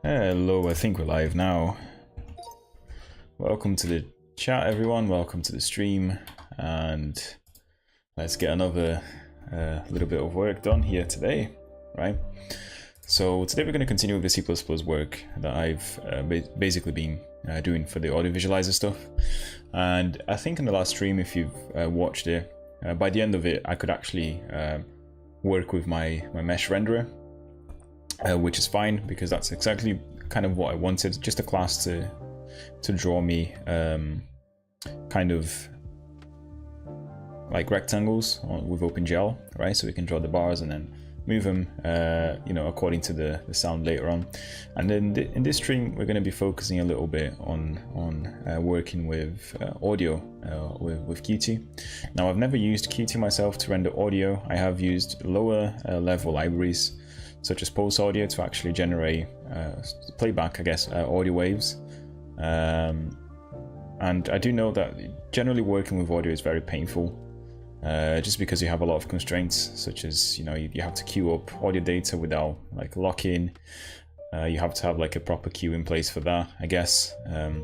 Hello, I think we're live now. Welcome to the chat, everyone. Welcome to the stream, and let's get another little bit of work done here today, right? So today we're going to continue with the C++ work that I've basically been doing for the audio visualizer stuff. And I think in the last stream, if you've watched it, by the end of it, I could actually work with my mesh renderer. Which is fine because that's exactly kind of what I wanted, just a class to draw me kind of like rectangles with OpenGL, right? So we can draw the bars and then move them, you know, according to the sound later on. And then in this stream, we're going to be focusing a little bit on working with audio with Qt. Now, I've never used Qt myself to render audio. I have used lower level libraries such as pulse audio to actually generate playback, I guess, audio waves. And I do know that generally working with audio is very painful, just because you have a lot of constraints, such as, you know, you have to queue up audio data without like lock-in. You have to have like a proper queue in place for that, I guess. You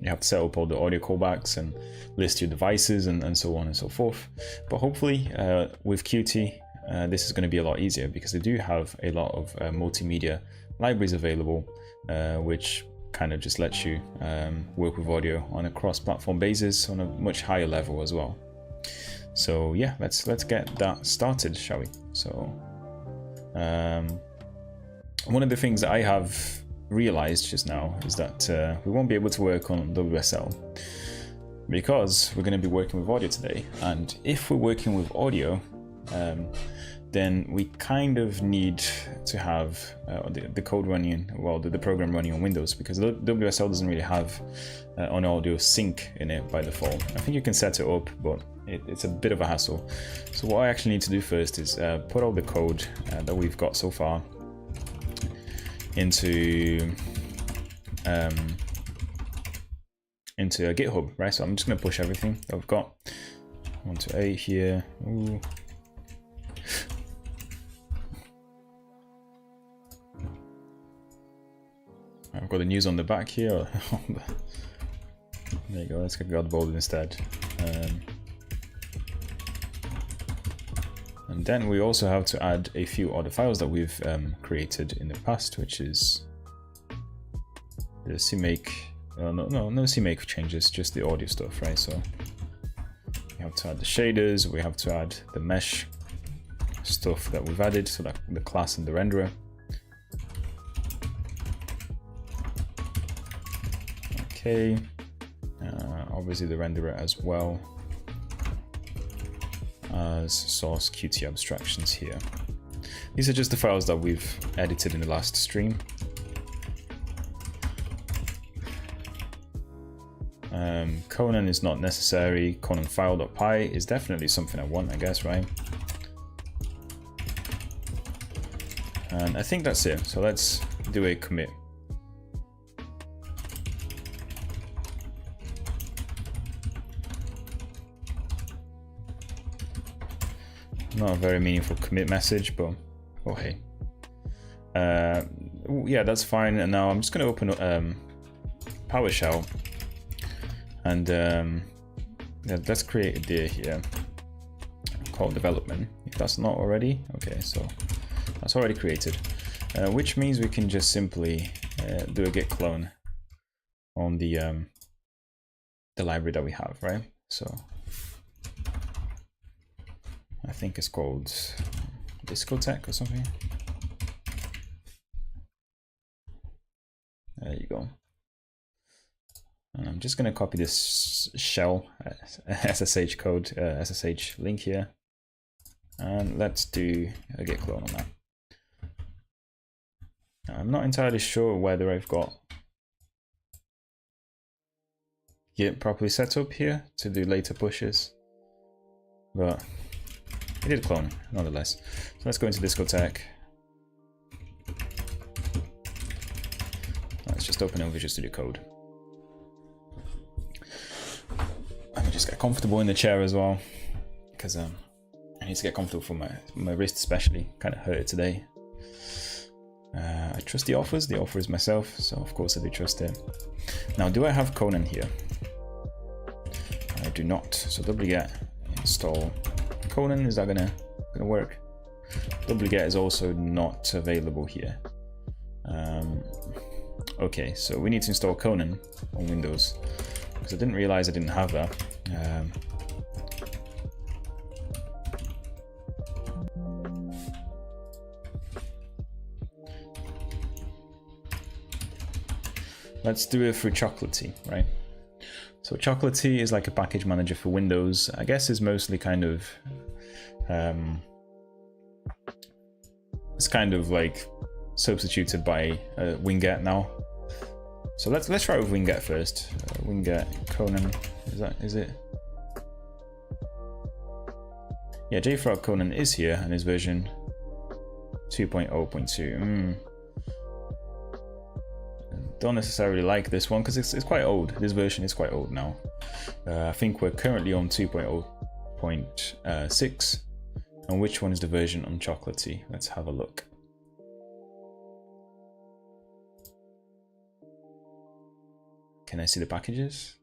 have to set up all the audio callbacks and list your devices and so on and so forth. But hopefully with Qt, this is going to be a lot easier because they do have a lot of multimedia libraries available, which kind of just lets you work with audio on a cross-platform basis on a much higher level as well. So yeah, let's get that started, shall we? So one of the things that I have realized just now is that we won't be able to work on WSL because we're going to be working with audio today. And if we're working with audio, then we kind of need to have the code running, well, the program running on Windows, because WSL doesn't really have an audio sync in it by default. I think you can set it up, but it's a bit of a hassle. So what I actually need to do first is put all the code that we've got so far into a GitHub, right? So I'm just going to push everything that I've got onto A here. Ooh. I've got the news on the back here. There you go, let's get Godbold instead. And then we also have to add a few other files that we've created in the past, which is the CMake, no CMake changes, just the audio stuff, right? So we have to add the shaders, we have to add the mesh stuff that we've added, so that the class and the renderer. Okay, obviously the renderer as well as source Qt abstractions here. These are just the files that we've edited in the last stream. Conan is not necessary. Conan file.py is definitely something I want, I guess, right? And I think that's it. So let's do a commit. Not a very meaningful commit message, but oh hey. Yeah, that's fine. And now I'm just going to open PowerShell, and yeah, let's create a dir here called development. If that's not already, okay, so that's already created, which means we can just simply do a git clone on the library that we have, right? So I think it's called discotheque or something. There you go. And I'm just going to copy this shell SSH code, SSH link here, and let's do a git clone on that. Now, I'm not entirely sure whether I've got Git properly set up here to do later pushes, but it did clone nonetheless. So let's go into discotheque. Let's just open up Visual Studio Code. Let me just get comfortable in the chair as well, because I need to get comfortable for my wrist especially. Kind of hurt it today. I trust the authors. The author is myself, so of course I do trust it. Now, do I have Conan here? I do not. So wget install Conan. Is that gonna work? Wget is also not available here. Okay, so we need to install Conan on Windows because I didn't realize I didn't have that. Let's do it through Chocolatey, right? So Chocolatey is like a package manager for Windows. I guess it's mostly kind of it's kind of like substituted by Winget now. So let's try with Winget first. Winget Conan, is it? Yeah, JFrog Conan is here and is version 2.0.2. Don't necessarily like this one because it's quite old. This version is quite old now. I think we're currently on 2.0.6. And which one is the version on Chocolatey? Let's have a look. Can I see the packages?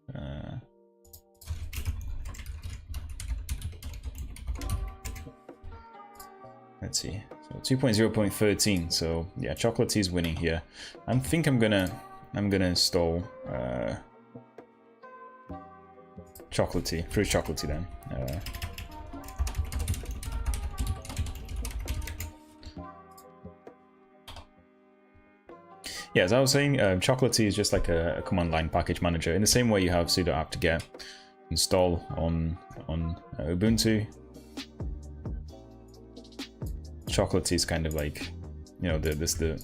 Let's see. So 2.0.13. So yeah, Chocolatey is winning here. I think I'm gonna install Chocolatey through Chocolatey then. Yeah, as I was saying, Chocolatey is just like a command line package manager. In the same way you have sudo apt-get install on Ubuntu. Chocolatey is kind of like, you know, the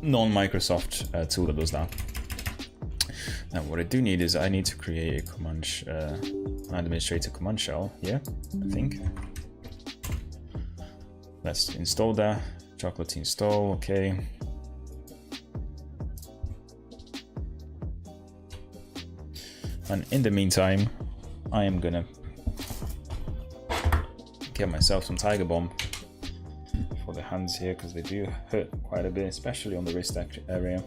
non-Microsoft tool that does that. Now, what I do need is I need to create a command, an administrator command shell here, I think. Let's install that. Chocolatey install, okay. And in the meantime, I am gonna get myself some Tiger Bomb for the hands here because they do hurt quite a bit, especially on the wrist area.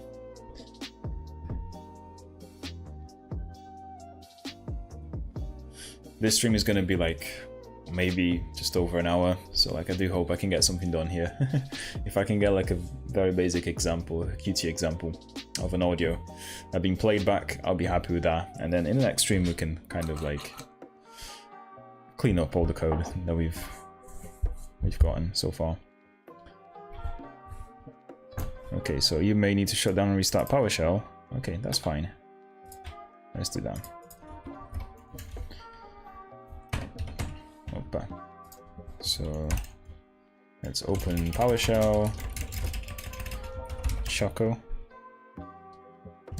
This stream is gonna be like maybe just over an hour, so like I do hope I can get something done here. If I can get like a very basic example, a Qt example of an audio being played back, I'll be happy with that. And then in the next stream we can kind of like clean up all the code that we've gotten so far. Okay, so you may need to shut down and restart PowerShell. Okay, that's fine. Let's do that. Opa. So let's open PowerShell. Choco.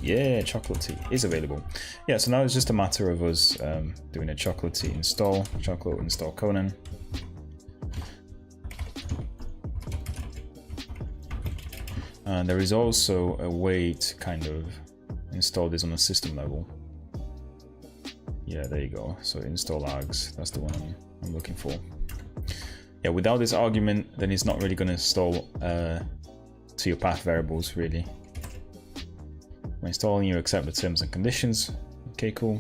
Yeah, Chocolatey is available. Yeah, so now it's just a matter of us doing a Chocolatey install, install Conan. And there is also a way to kind of install this on a system level. Yeah, there you go. So install args, that's the one I'm looking for. Yeah, without this argument, then it's not really going to install to your path variables, really. When installing, you accept the terms and conditions. Okay, cool.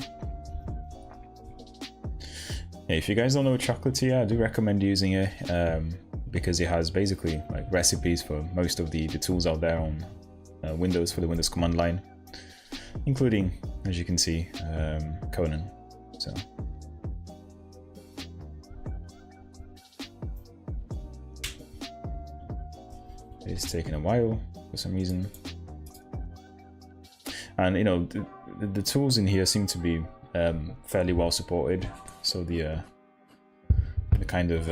Yeah, if you guys don't know Chocolatey, I do recommend using it because it has basically like recipes for most of the tools out there on Windows for the Windows command line, including, as you can see, Conan. So. It's taking a while for some reason. And you know, the tools in here seem to be fairly well supported. So the kind of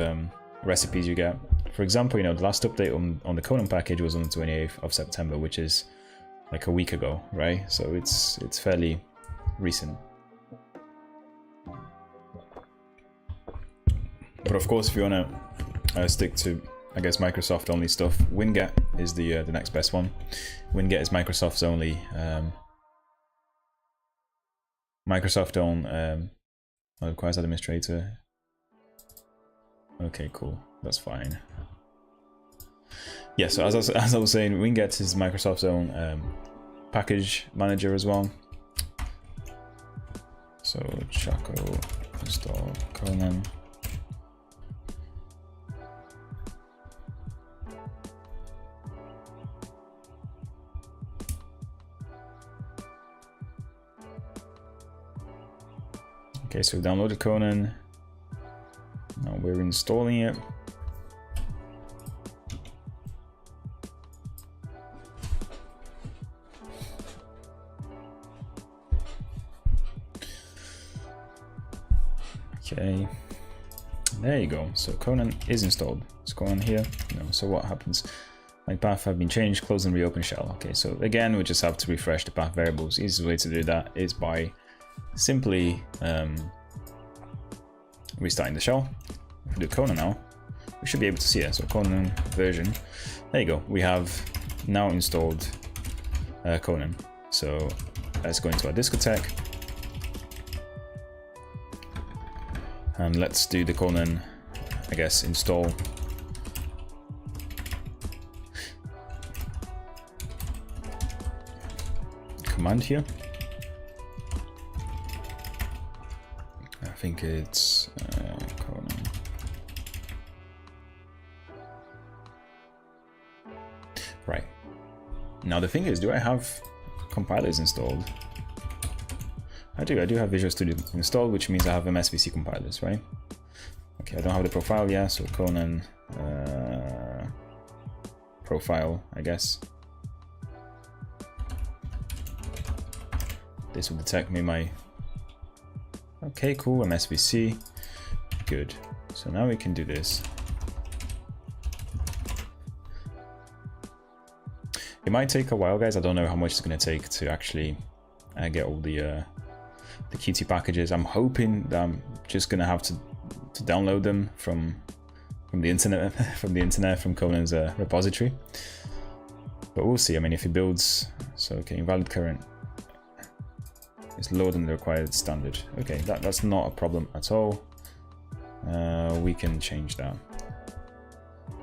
recipes you get. For example, you know, the last update on the Conan package was on the 28th of September, which is like a week ago, right? So it's fairly recent. But of course, if you wanna stick to, I guess, Microsoft only stuff, Winget is the next best one. Winget is Microsoft's only Microsoft own requires administrator. Okay, cool. That's fine. Yeah, so as I was saying, Winget is Microsoft's own package manager as well. So Chaco install Conan. Okay, so we downloaded Conan. Now we're installing it. Okay, there you go. So Conan is installed. Let's go on here. So what happens? My path have been changed, close and reopen shell. Okay, so again, we just have to refresh the path variables. Easiest way to do that is by simply restarting the shell. If we do Conan now, we should be able to see it. So Conan version. There you go. We have now installed Conan. So let's go into our discotheque. And let's do the Conan, I guess, install. Command here. I think it's Conan. Right. Now the thing is, do I have compilers installed? I do have Visual Studio installed, which means I have MSVC compilers, right? Okay, I don't have the profile yet, so Conan profile, I guess. This will detect me my... Okay, cool, MSVC. Good. So now we can do this. It might take a while, guys. I don't know how much it's going to take to actually get all the Qt packages. I'm hoping that I'm just going to have to download them from the internet, from Conan's repository. But we'll see. I mean, if it builds, so okay, invalid current is lower than the required standard. Okay, that's not a problem at all. We can change that.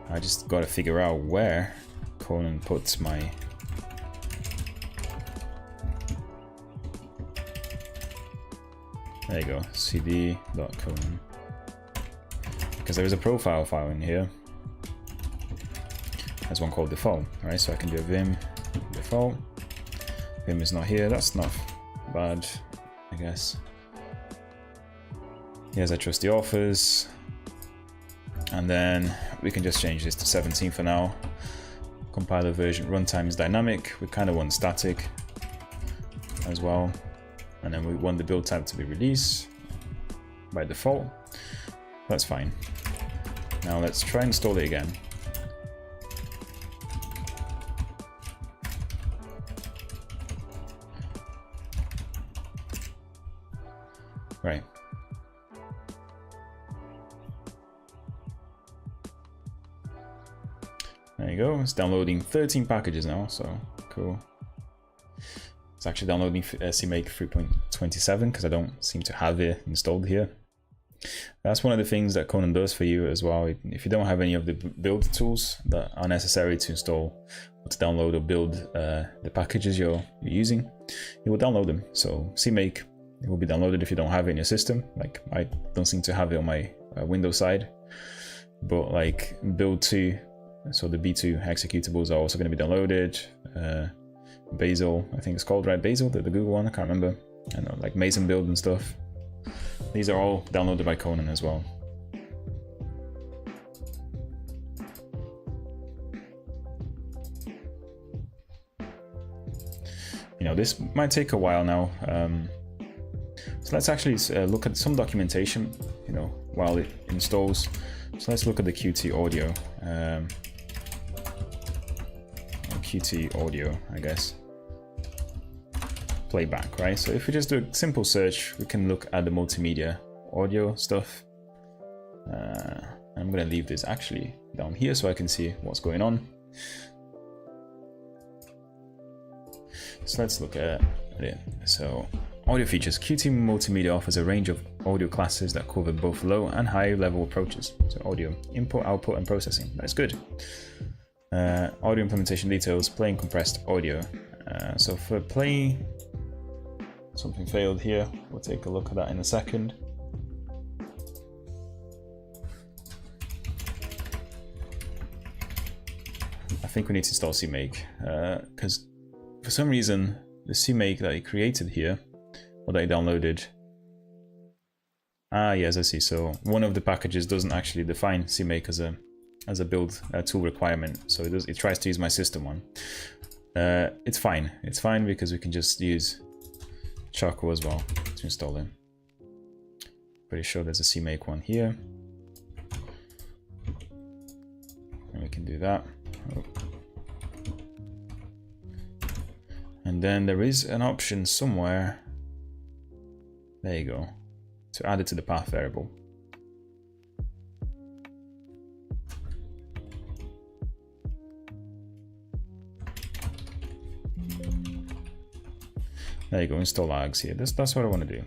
I just got to figure out where Conan puts my... There you go, cd.conan. Because there is a profile file in here. There's one called default, right? So I can do a vim default. Vim is not here, that's not bad, I guess. Here's I trust the authors. And then we can just change this to 17 for now. Compiler version, runtime is dynamic. We kind of want static as well. And then we want the build type to be release by default. That's fine. Now let's try and install it again. Right. There you go. It's downloading 13 packages now, so cool. It's actually downloading CMake 3.27 because I don't seem to have it installed here. That's one of the things that Conan does for you as well. If you don't have any of the build tools that are necessary to install or to download or build the packages you're using, it will download them. So CMake, it will be downloaded if you don't have it in your system. Like I don't seem to have it on my Windows side, but like build 2, so the B2 executables are also going to be downloaded. Bazel, I think it's called, right? Bazel, the Google one, I can't remember. I know, like Mason build and stuff. These are all downloaded by Conan as well. You know, this might take a while now. So let's actually look at some documentation, you know, while it installs. So let's look at the Qt audio. Qt audio, I guess. Playback, right? So if we just do a simple search, we can look at the multimedia audio stuff. I'm gonna leave this actually down here so I can see what's going on. So let's look at it. So audio features. Qt Multimedia offers a range of audio classes that cover both low and high level approaches. So audio, input, output, and processing. That's good. Audio implementation details, playing compressed audio. So for play, something failed here. We'll take a look at that in a second. I think we need to install CMake, because for some reason the CMake that he created here, or that he downloaded, yes, I see. So one of the packages doesn't actually define CMake as a build tool requirement. So it tries to use my system one. It's fine. It's fine because we can just use Choco as well to install it. Pretty sure there's a CMake one here, and we can do that. Oh. And then there is an option somewhere. There you go. To add it to the path variable. There you go, install args here. That's what I want to do.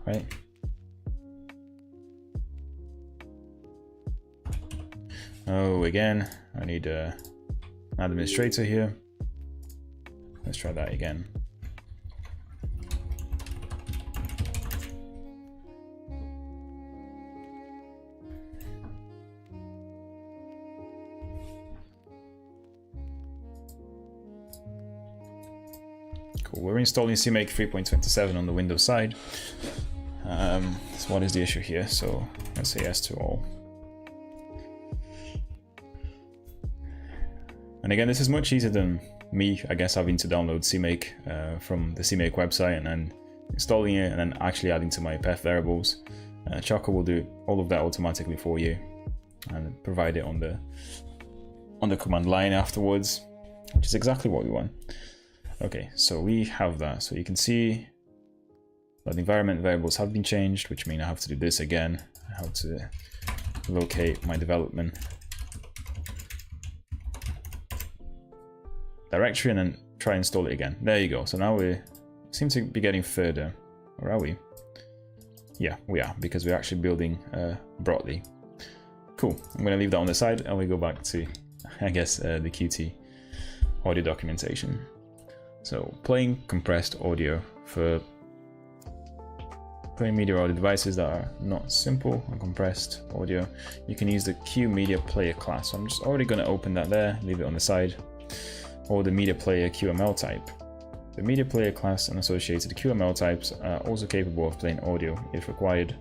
Right. Oh, again, I need an administrator here. Let's try that again. Cool. We're installing CMake 3.27 on the Windows side. So what is the issue here? So let's say yes to all. And again, this is much easier than me, I guess, having to download CMake from the CMake website and then installing it and then actually adding to my path variables. Choco will do all of that automatically for you and provide it on the command line afterwards, which is exactly what we want. Okay, so we have that. So you can see that the environment variables have been changed, which means I have to do this again. I have to locate my development directory and then try and install it again. There you go. So now we seem to be getting further. Or are we? Yeah, we are, because we're actually building broadly. Cool. I'm going to leave that on the side and we go back to, I guess, the Qt audio documentation. So playing compressed audio for playing media audio devices that are not simple and compressed audio. You can use the QMedia player class. So I'm just already going to open that there, leave it on the side. Or the media player QML type. The media player class and associated QML types are also capable of playing audio if required.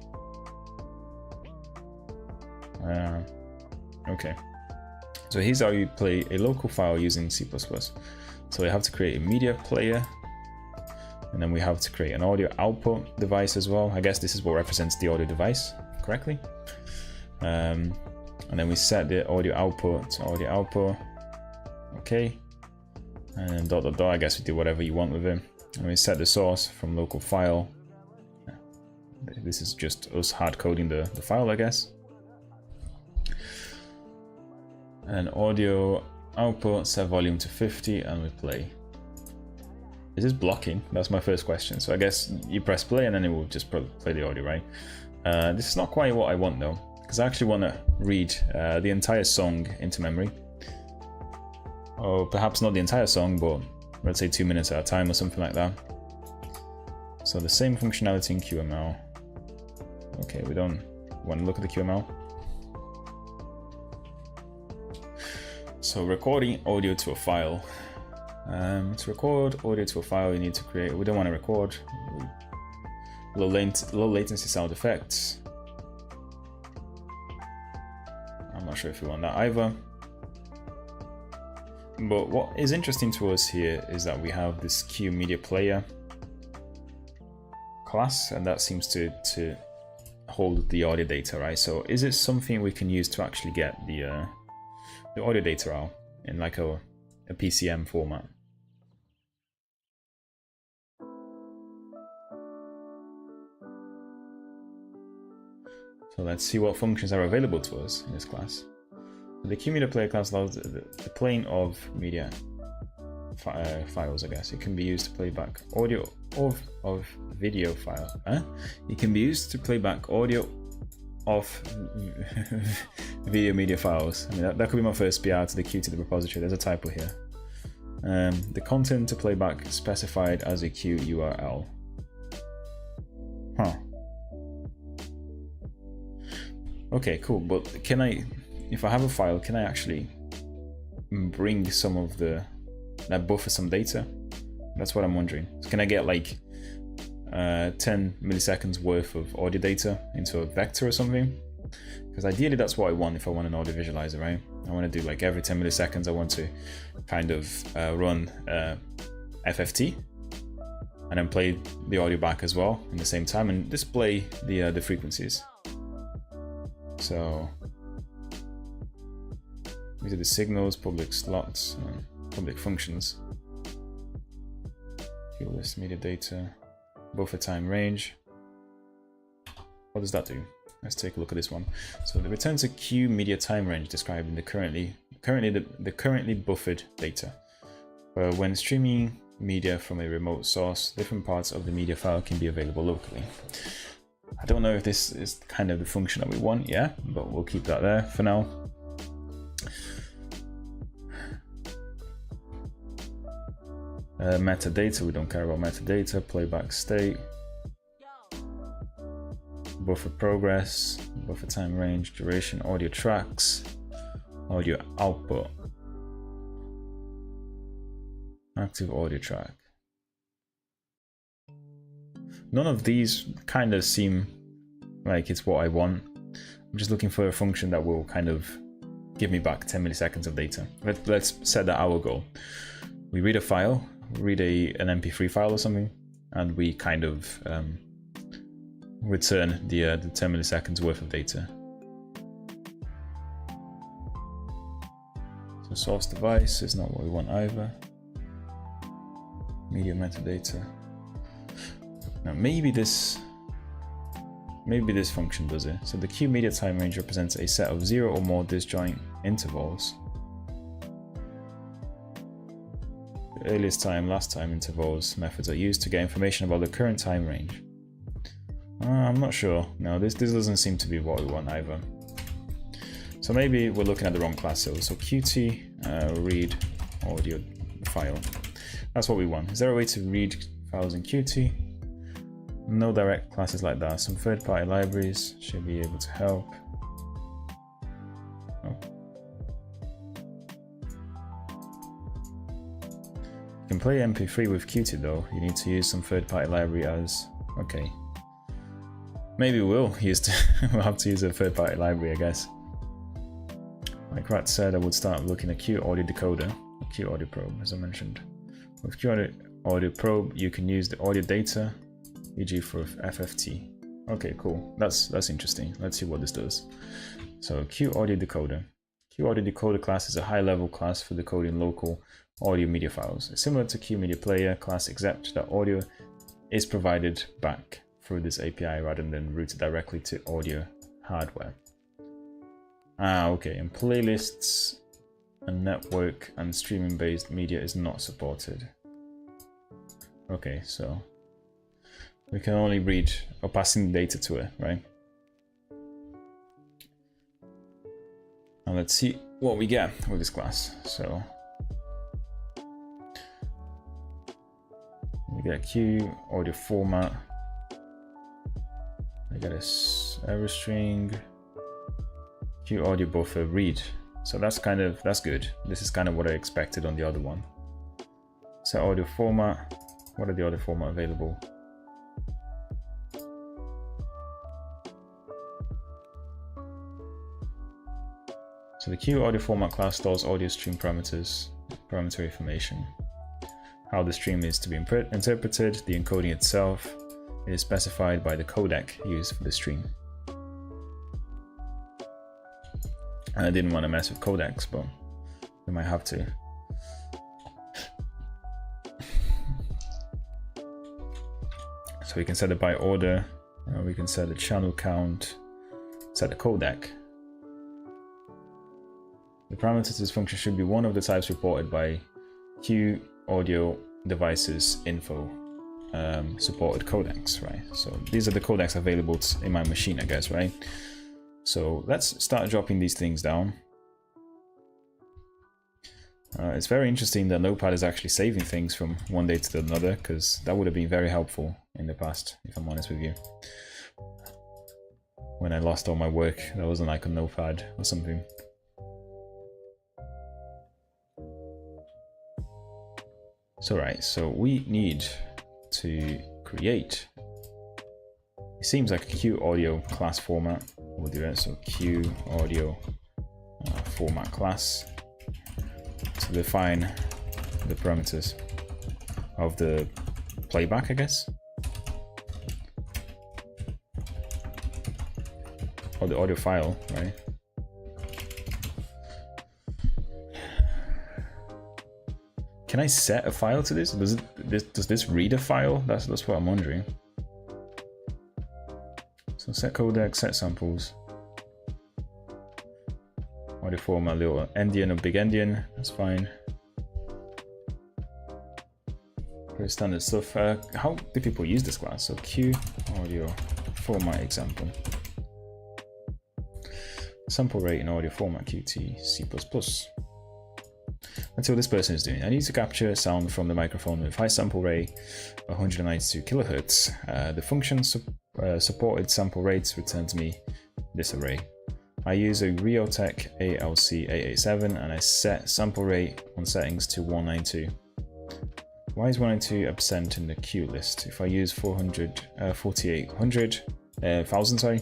Okay, so here's how you play a local file using C++. So we have to create a media player, and then we have to create an audio output device as well. I guess this is what represents the audio device correctly. And then we set the audio output to audio output. Okay. And then ... I guess we do whatever you want with it. And we set the source from local file. This is just us hard coding the file, I guess. And audio output, set volume to 50, and we play. Is this blocking? That's my first question. So I guess you press play and then it will just play the audio, right? This is not quite what I want though, because I actually want to read the entire song into memory. Or perhaps not the entire song, but let's say 2 minutes at a time or something like that. So the same functionality in QML. Okay, we don't want to look at the QML. So recording audio to a file. To record audio to a file, you need to create. We don't want to record low latency to sound effects. I'm not sure if we want that either. But what is interesting to us here is that we have this QMedia player class, and that seems to hold the audio data, right? So is it something we can use to actually get the audio data out in like a PCM format? So let's see what functions are available to us in this class. The QMedia player class allows the playing of media files, I guess. It can be used to play back audio of video file. It can be used to play back audio of video media files. I mean, that could be my first BR to the queue to the repository. There's a typo here. The content to playback specified as a queue URL. Huh. Okay, cool. But can I, if I have a file, can I actually bring some of that buffer some data? That's what I'm wondering. So can I get like 10 milliseconds worth of audio data into a vector or something? Because ideally that's what I want if I want an audio visualizer, right? I want to do like every 10 milliseconds I want to kind of run FFT and then play the audio back as well in the same time and display the frequencies. So these are the signals, public slots, and public functions. Queue list, media data, buffer time range. What does that do? Let's take a look at this one. So the return to queue media time range describing the currently buffered data. When streaming media from a remote source, different parts of the media file can be available locally. I don't know if this is kind of the function that we want, yeah, but we'll keep that there for now. Metadata, we don't care about metadata. Playback state, buffer progress, buffer time range, duration, audio tracks, audio output, active audio track. None of these kind of seem like it's what I want. I'm just looking for a function that will kind of give me back 10 milliseconds of data. Let's set that our goal. We read a file, read an MP3 file or something, and we kind of return the 10 milliseconds worth of data. So source device is not what we want either. Media metadata. Now maybe this function does it. So the queue media time range represents a set of 0 or more disjoint intervals. The earliest time, last time intervals methods are used to get information about the current time range. I'm not sure. No, this doesn't seem to be what we want either. So maybe we're looking at the wrong class. So Qt read audio file. That's what we want. Is there a way to read files in Qt? No direct classes like that. Some third-party libraries should be able to help. Oh. You can play MP3 with Qt though. You need to use some third-party library as... Okay. Maybe we'll have to use a third-party library, I guess. Like Rat said, I would start looking at Q Audio Decoder, Q Audio Probe, as I mentioned. With Q Audio Probe, you can use the audio data, e.g. for FFT. Okay, cool. That's interesting. Let's see what this does. So Q Audio Decoder. Q Audio Decoder class is a high-level class for decoding local audio media files. It's similar to Q Media Player class, except that audio is provided back through this API rather than routed directly to audio hardware. Okay, and playlists and network and streaming based media is not supported. Okay, so we can only read or passing data to it, right? And let's see what we get with this class. So we get Q audio format. We get a error string. Q audio buffer read. So that's good. This is kind of what I expected on the other one. So audio format. What are the audio format available? So the Q audio format class stores audio stream parameter information. How the stream is to be interpreted, the encoding itself is specified by the codec used for the stream. And I didn't want to mess with codecs, but we might have to. So we can set it by order, we can set the channel count, set the codec. The parameters to this function should be one of the types reported by Q audio devices info supported codecs, right? So these are the codecs available in my machine, I guess, right? So let's start dropping these things down. It's very interesting that Notepad is actually saving things from one day to another, because that would have been very helpful in the past, if I'm honest with you. When I lost all my work, that wasn't like a Notepad or something. So right, so we need to create, it seems like a Q audio class format. We'll do it, so Q audio format class to define the parameters of the playback, I guess, or the audio file, right? Can I set a file to this? Does this read a file? That's what I'm wondering. So set codec, set samples, audio format, little endian or big endian, that's fine. Pretty standard stuff. How do people use this class? So Q audio format example. Sample rate in audio format Qt C++. Let's see what this person is doing. I need to capture sound from the microphone with high sample rate, 192 kHz. The function supported sample rates returns me this array. I use a Realtek ALC887 and I set sample rate on settings to 192. Why is 192 absent in the Q list? If I use 4800, sorry,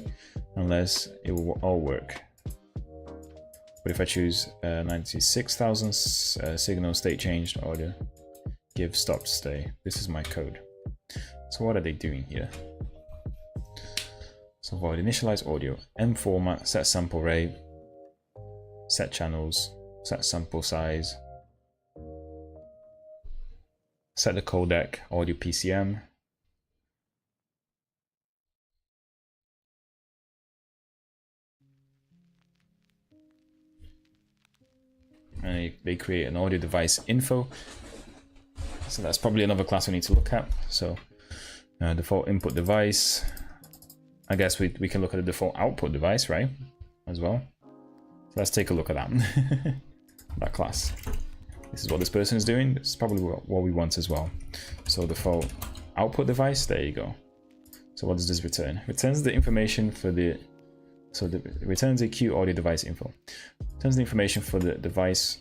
unless it will all work. But if I choose 96,000 signal state changed audio, give stop to stay. This is my code. So what are they doing here? So void initialize audio, M format, set sample rate, set channels, set sample size, set the codec, audio PCM, and they create an audio device info. So that's probably another class we need to look at. So default input device. I guess we can look at the default output device, right? As well. So let's take a look at that. That class. This is what this person is doing. This is probably what we want as well. So default output device, there you go. So what does this return? Returns the information for the, returns the Q audio device info. Returns the information for the device,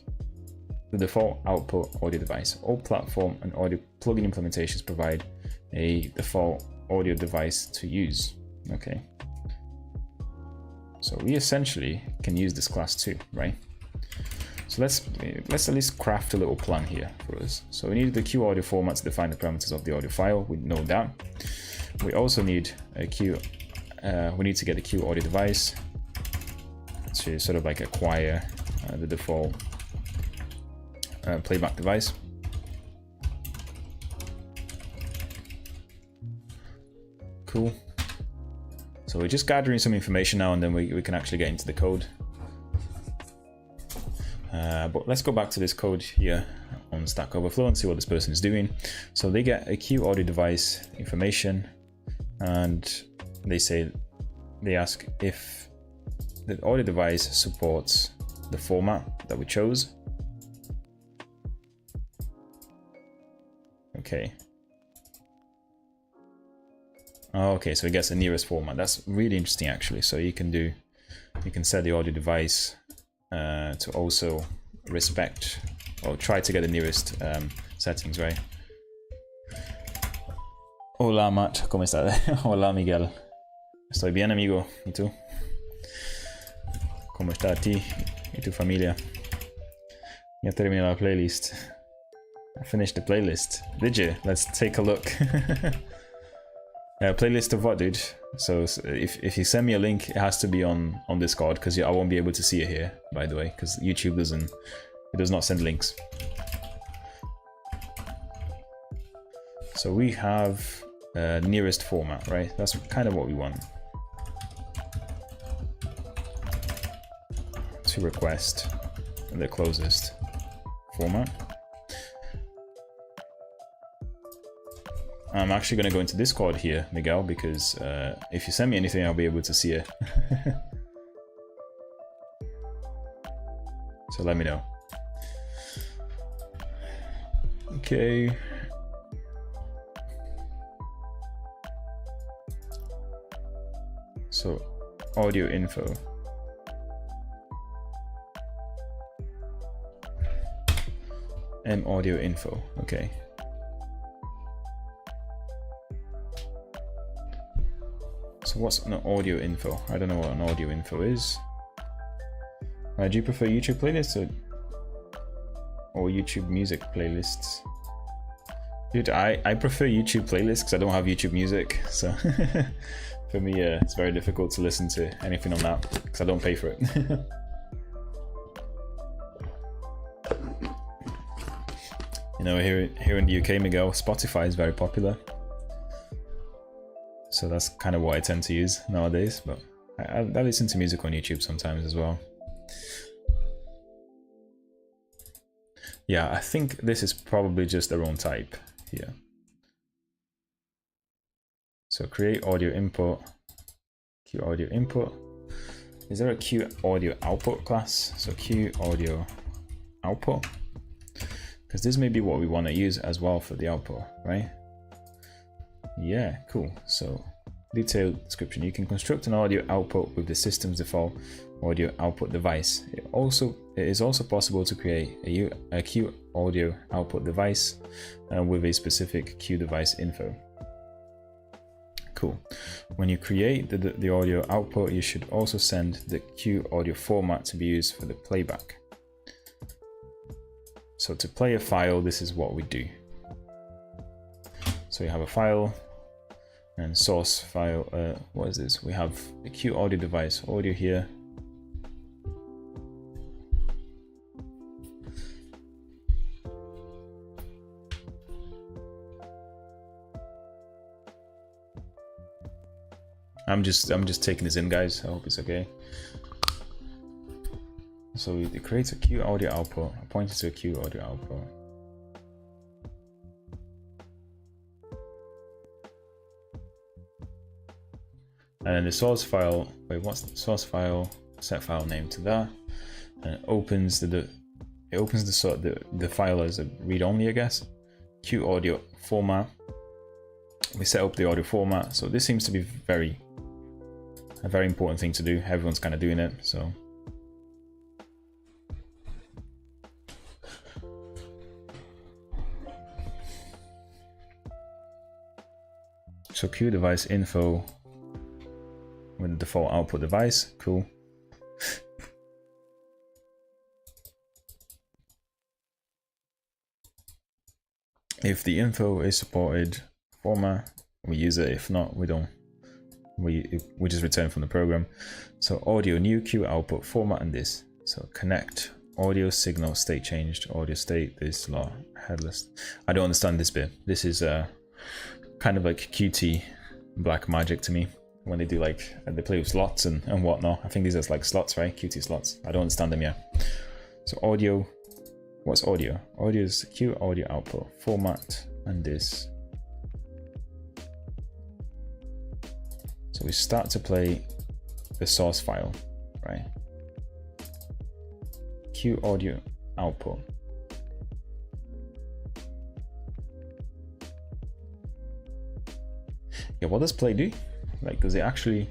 the default output audio device. All platform and audio plugin implementations provide a default audio device to use. Okay. So we essentially can use this class too, right? So let's at least craft a little plan here for us. So we need the Q audio format to define the parameters of the audio file. We know that. We also need a Q. We need to get the Q audio device to sort of like acquire the default playback device. Cool. So we're just gathering some information now, and then we can actually get into the code. But let's go back to this code here on Stack Overflow and see what this person is doing. So they get a Q audio device information, and they ask if the audio device supports the format that we chose. Okay. Oh, okay, so it gets the nearest format. That's really interesting, actually. So you can set the audio device to also respect or try to get the nearest settings, right? Hola, Matt, ¿cómo estás? Hola, Miguel. Estoy bien, amigo. ¿Y tú? ¿Cómo está a ti y tu familia? Ya terminé la playlist. I finished the playlist. Did you? Let's take a look. Playlist of what, dude? So if you send me a link, it has to be on Discord, because I won't be able to see it here, by the way, because YouTube does not send links. So we have nearest format, right? That's kind of what we want. To request the closest format. I'm actually going to go into Discord here, Miguel, because if you send me anything, I'll be able to see it. So let me know. Okay. So audio info. Audio info. Okay. So what's an audio info? I don't know what an audio info is. Do you prefer YouTube playlists or YouTube music playlists? Dude, I prefer YouTube playlists because I don't have YouTube music, so for me it's very difficult to listen to anything on that because I don't pay for it. You know, here in the UK, Miguel, Spotify is very popular, so that's kind of what I tend to use nowadays. But I listen to music on YouTube sometimes as well. Yeah, I think this is probably just the wrong type here. So create audio input, Q audio input. Is there a Q audio output class? So Q audio output, because this may be what we want to use as well for the output, right? Yeah, cool. So detailed description. You can construct an audio output with the system's default audio output device. It is also possible to create a Q audio output device with a specific Q device info. Cool. When you create the audio output, you should also send the Q audio format to be used for the playback. So to play a file, this is what we do. So you have a file and source file. What is this? We have a Q audio device, audio here. I'm just taking this in, guys. I hope it's okay. So it creates a Q audio output. I point it to a Q audio output. And then the source file, wait, what's the source file? Set file name to that. And it opens the file as a read-only, I guess. Q audio format. We set up the audio format. So this seems to be a very important thing to do. Everyone's kind of doing it, so. So Q device info with the default output device, cool. If the info is supported format, we use it. If not, we don't. We just return from the program. So audio new Q output format and this. So connect audio signal state changed audio state this law headless. I don't understand this bit. This is kind of like QT black magic to me when they do like they play with slots and whatnot. I think these are like slots, right? QT slots. I don't understand them yet. So audio, what's audio? Audio is Q audio output format and this. So we start to play the source file, right? Q audio output. Yeah, what does play do? Like, does it actually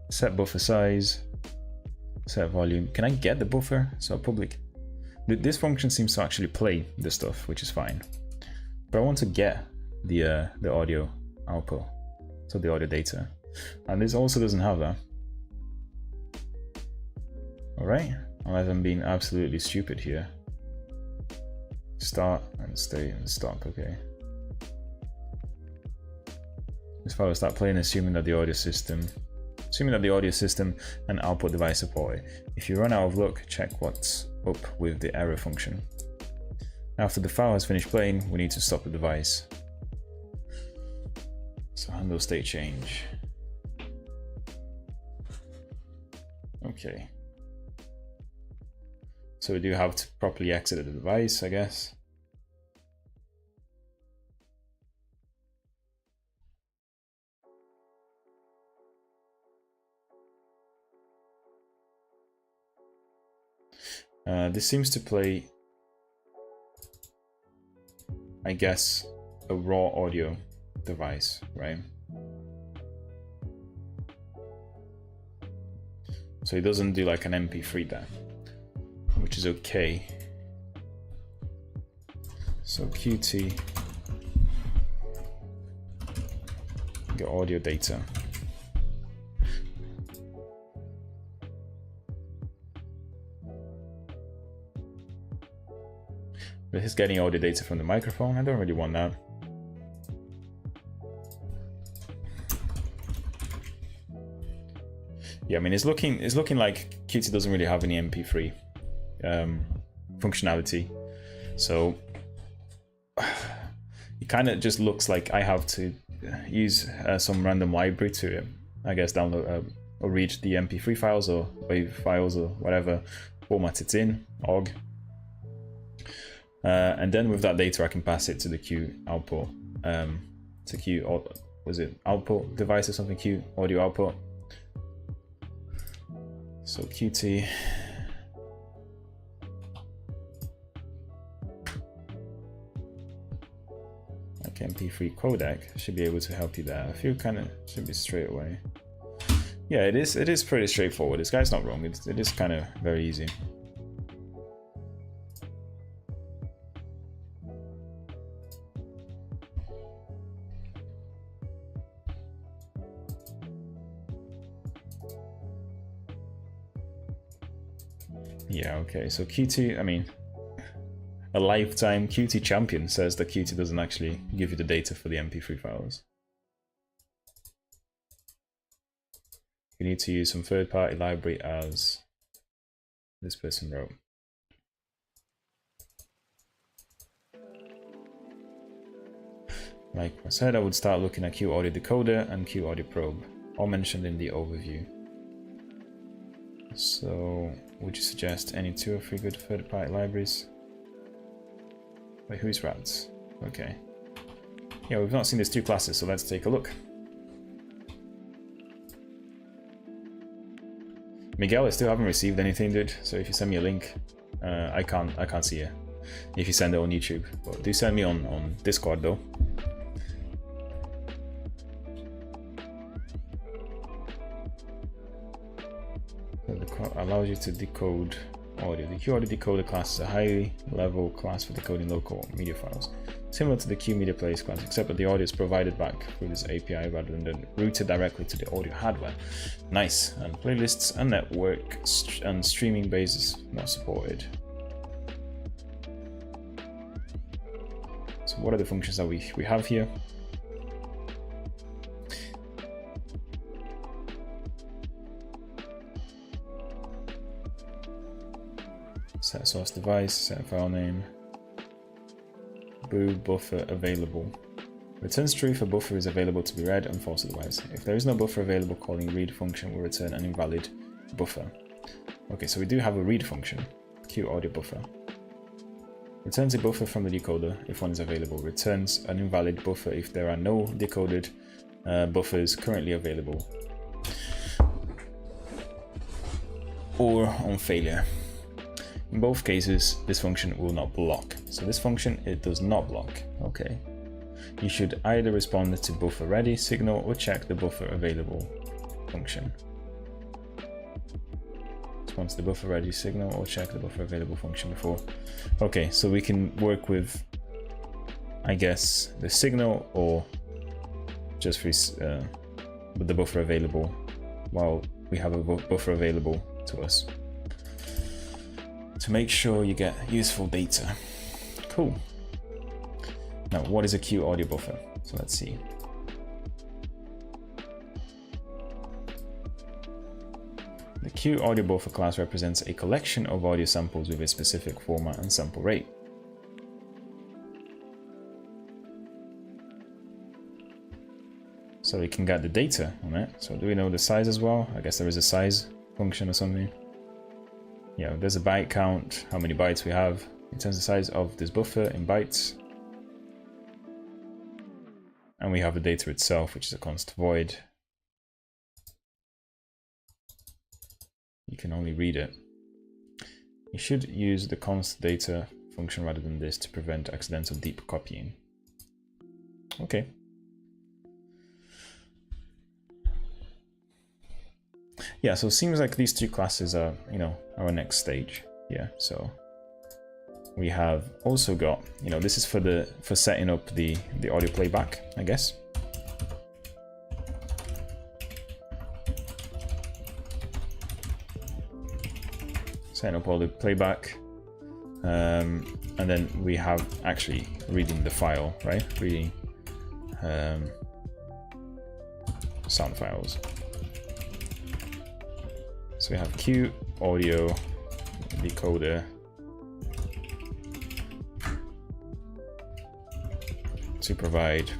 set buffer size, set volume? Can I get the buffer? So public. This function seems to actually play the stuff, which is fine. But I want to get the audio output, so the audio data, and this also doesn't have that. All right, unless I'm being absolutely stupid here. Start and stay and stop. Okay. This file will start playing, assuming that the audio system and output device support it. If you run out of luck, check what's up with the error function. After the file has finished playing, we need to stop the device. So handle state change. Okay. So we do have to properly exit the device, I guess. This seems to play, I guess, a raw audio device, right? So it doesn't do like an MP3 there, which is okay. So Qt, get audio data. This is getting audio data from the microphone. I don't really want that. Yeah, I mean, it's looking like Qt doesn't really have any MP3 functionality, so it kind of just looks like I have to use some random library to, I guess, download or read the MP3 files or WAV files or whatever format it's in, OGG. And then with that data, I can pass it to the Q output, to Q, was it output device or something? Q audio output. So Qt. Like MP3 codec should be able to help you there. I feel kind of should be straight away. Yeah, it is pretty straightforward. This guy's not wrong. It is kind of very easy. Yeah, okay, so Qt, I mean, a lifetime Qt champion says that Qt doesn't actually give you the data for the MP3 files. You need to use some third-party library, as this person wrote. Like I said, I would start looking at Q Audio Decoder and Q Audio Probe, all mentioned in the overview. So, would you suggest any 2 or 3 good third-party libraries? Wait, who's rats? Okay. Yeah, we've not seen these 2 classes, so let's take a look. Miguel, I still haven't received anything, dude. So if you send me a link, I can't see it. If you send it on YouTube, but do send me on Discord though. Allows you to decode audio. The Q Audio Decoder class is a high level class for decoding local media files, similar to the Q Media Players class, except that the audio is provided back through this API rather than routed directly to the audio hardware. Nice. And playlists and network and streaming bases not supported. So what are the functions that we have here? Set source device, set file name, boo buffer available. Returns true if a buffer is available to be read and false otherwise. If there is no buffer available, calling read function will return an invalid buffer. Okay, so we do have a read function, Q audio buffer. Returns a buffer from the decoder if one is available. Returns an invalid buffer if there are no decoded buffers currently available, or on failure. In both cases, this function will not block. So this function, it does not block. Okay. You should either respond to buffer ready signal or check the buffer available function. Respond to the buffer ready signal or check the buffer available function before. Okay, so we can work with, I guess, the signal or just with the buffer available while we have a buffer available to us, to make sure you get useful data. Cool. Now, what is a Q audio buffer? So let's see. The Q audio buffer class represents a collection of audio samples with a specific format and sample rate. So we can get the data on it. So do we know the size as well? I guess there is a size function or something. Yeah, there's a byte count, how many bytes we have. It turns the size of this buffer in bytes. And we have the data itself, which is a const void. You can only read it. You should use the const data function rather than this to prevent accidental deep copying. Okay. Yeah, so it seems like these two classes are, you know, our next stage. Yeah, so we have also got, you know, this is for setting up the audio playback, I guess. Setting up all the playback, and then we have actually reading the file, right? Reading sound files. So we have Q audio decoder to provide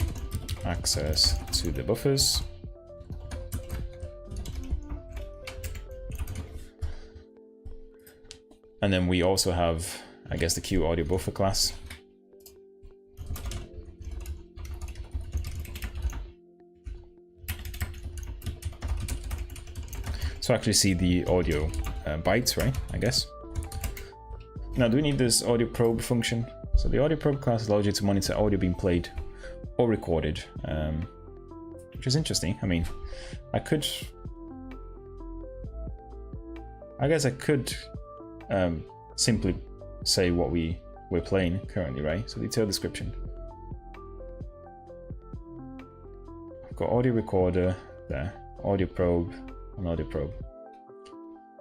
access to the buffers. And then we also have, I guess, the Q audio buffer class. So actually see the audio bytes, right? I guess. Now, do we need this audio probe function? So the audio probe class allows you to monitor audio being played or recorded, which is interesting. I mean, I guess I could simply say what we're playing currently, right? So detailed description. I've got audio recorder there, audio probe, and audio probe.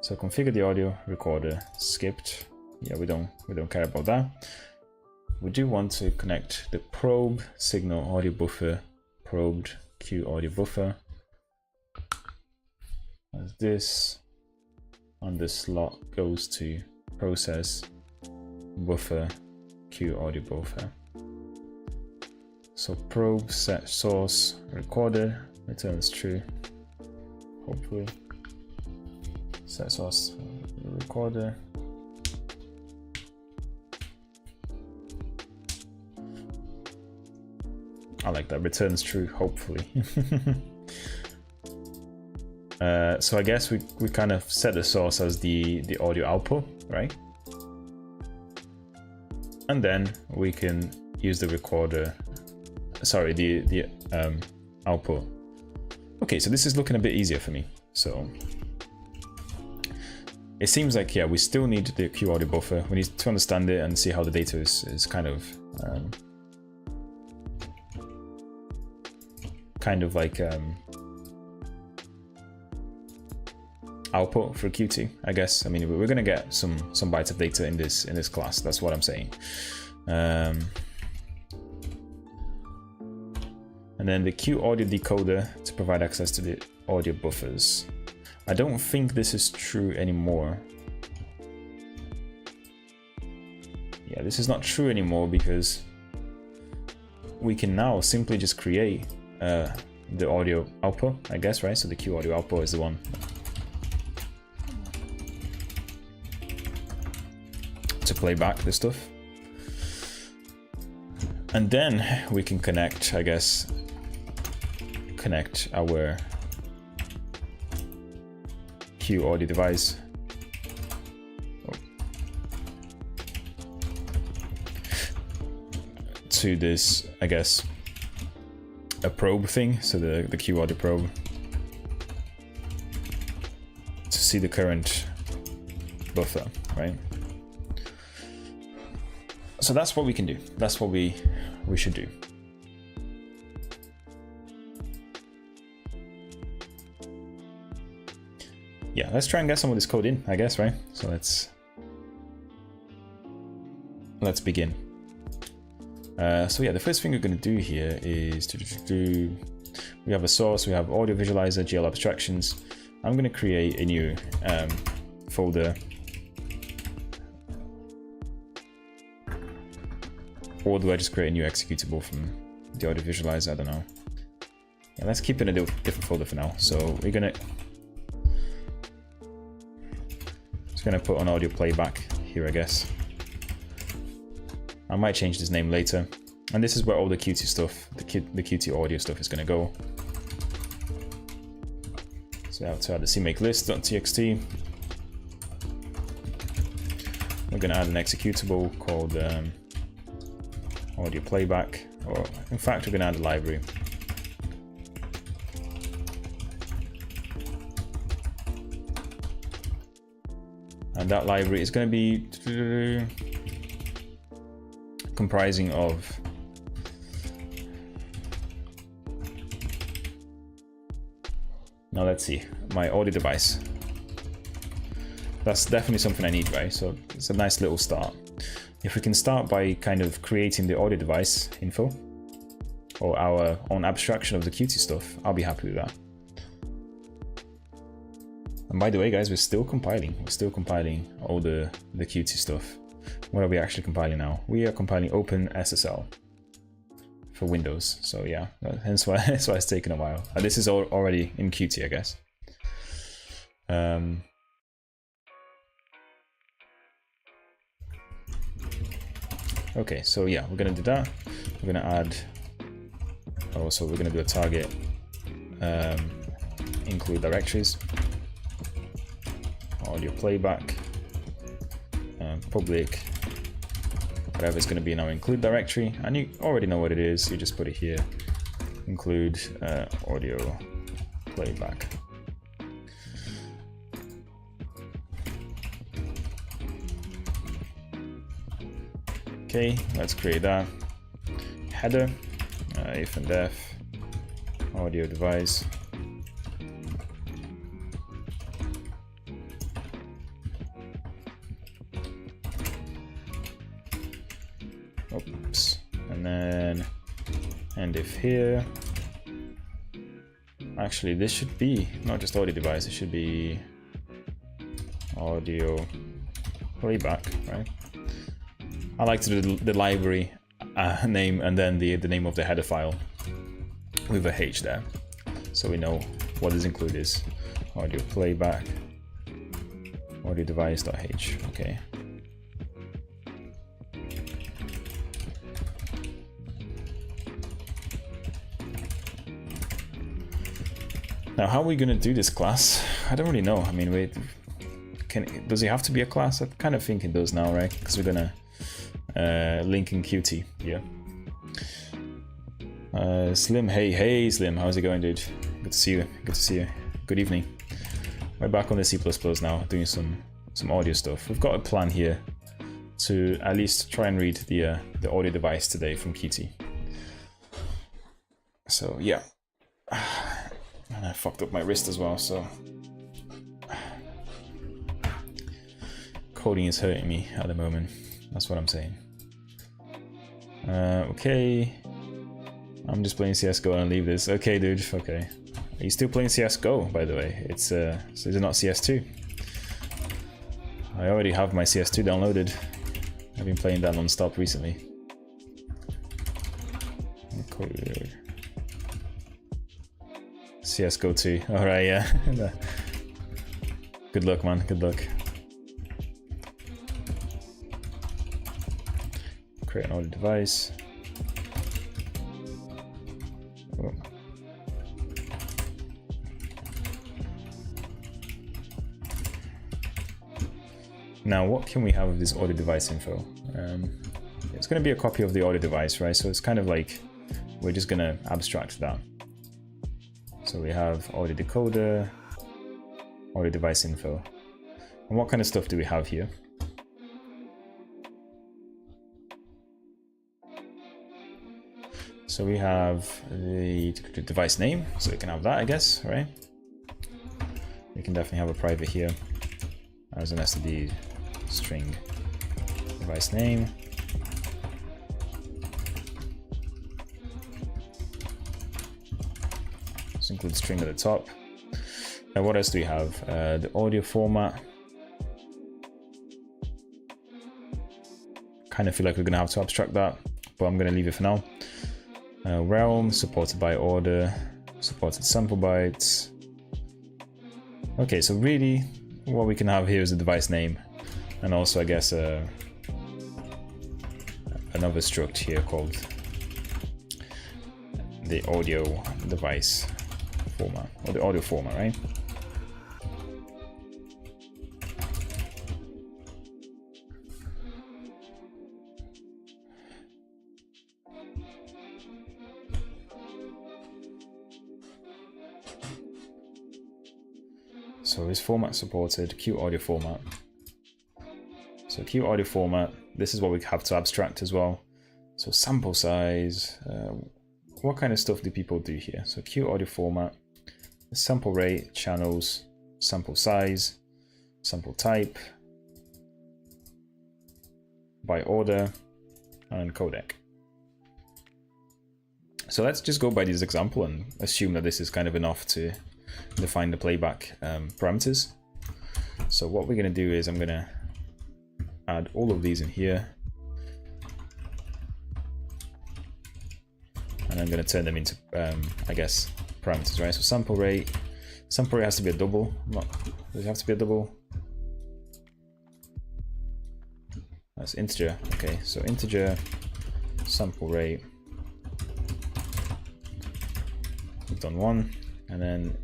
So configure the audio recorder, skipped. Yeah, we don't care about that. We do want to connect the probe signal audio buffer, probed Q audio buffer. As this on the slot goes to process buffer Q audio buffer. So probe set source recorder returns true. Hopefully set source recorder. I like that, returns true, hopefully. So I guess we kind of set the source as the audio output, right? And then we can use the recorder, sorry, the output. Okay, so this is looking a bit easier for me. So it seems like, yeah, we still need the Q audio buffer. We need to understand it and see how the data is kind of like output for Qt, I guess. I mean, we're gonna get some bytes of data in this class. That's what I'm saying. And then the Q audio decoder to provide access to the audio buffers. I don't think this is true anymore. Yeah, this is not true anymore because we can now simply just create the audio output, I guess, right? So the Q audio output is the one to play back the stuff. And then we can connect, I guess, connect our Q audio device to this, I guess, a probe thing, so the Q audio probe, to see the current buffer, right? So that's what we can do. That's what we should do. Yeah, let's try and get some of this code in, I guess, right? So let's begin. So yeah, the first thing we're going to do here is we have a source, we have audio visualizer, GL abstractions. I'm going to create a new folder, or do I just create a new executable from the audio visualizer? I don't know. Yeah, let's keep it in a different folder for now. So we're gonna put on audio playback here, I guess. I might change this name later. And this is where all the Qt stuff, the Qt audio stuff is gonna go. So I have to add the cmake list.txt. we're going to add an executable called audio playback, or in fact we're going to add a library. And that library is going to be comprising of now let's see, my audio device. That's definitely something I need, right? So it's a nice little start. If we can start by kind of creating the audio device info or our own abstraction of the Qt stuff, I'll be happy with that. And by the way, guys, we're still compiling. We're still compiling all the Qt stuff. What are we actually compiling now? We are compiling OpenSSL for Windows. So yeah, hence why it's taken a while. This is already in Qt, I guess. Okay, so yeah, we're gonna do that. We're gonna add. Also, we're gonna do a target. Include directories. Audio playback. Public. Whatever is going to be in our include directory, and you already know what it is. You just put it here. Include audio playback. Okay, let's create that header. If and def audio device. Oops, and then end if here. Actually, this should be not just audio device, it should be audio playback, right? I like to do the library name and then the name of the header file with a H there, so we know what is included is audio playback, audio device.h. Okay. Now, how are we going to do this class? I don't really know. I mean, wait, does it have to be a class? I kind of think it does now, right? Because we're going to link in Qt here. Slim, hey Slim, how's it going, dude? Good to see you. Good to see you. Good evening. We're back on the C++ now, doing some audio stuff. We've got a plan here to at least try and read the audio device today from Qt. So yeah. And I fucked up my wrist as well, so coding is hurting me at the moment. That's what I'm saying. Okay, I'm just playing CS:GO and leave this. Okay, dude. Okay, are you still playing CS:GO? By the way, it's so is it not CS2? I already have my CS2 downloaded. I've been playing that non-stop recently. Okay. CS:GO 2. Alright, yeah. Good luck, man. Good luck. Create an audio device. Oh. Now, what can we have of this audio device info? It's going to be a copy of the audio device, right? So it's kind of like we're just going to abstract that. So we have audio decoder, audio device info. And what kind of stuff do we have here? So we have the device name, so we can have that, I guess, right? We can definitely have a private here as an std string device name. Let's include string at the top. Now what else do we have? The audio format. Kind of feel like we're gonna have to abstract that, but I'm gonna leave it for now. Realm, supported by order, supported sample bytes. Okay, so really what we can have here is a device name, and also I guess another struct here called the audio device format, or the audio format, right? So is format supported? Q audio format. So Q audio format, this is what we have to abstract as well. So sample size, what kind of stuff do people do here? So Q audio format, sample rate, channels, sample size, sample type, by order, and codec. So let's just go by this example and assume that this is kind of enough to define the playback parameters. So what we're going to do is I'm going to add all of these in here, and I'm going to turn them into, I guess, parameters, right? So sample rate has to be a double. Does it have to be a double? That's integer. Okay, so integer, sample rate. We've done one, and then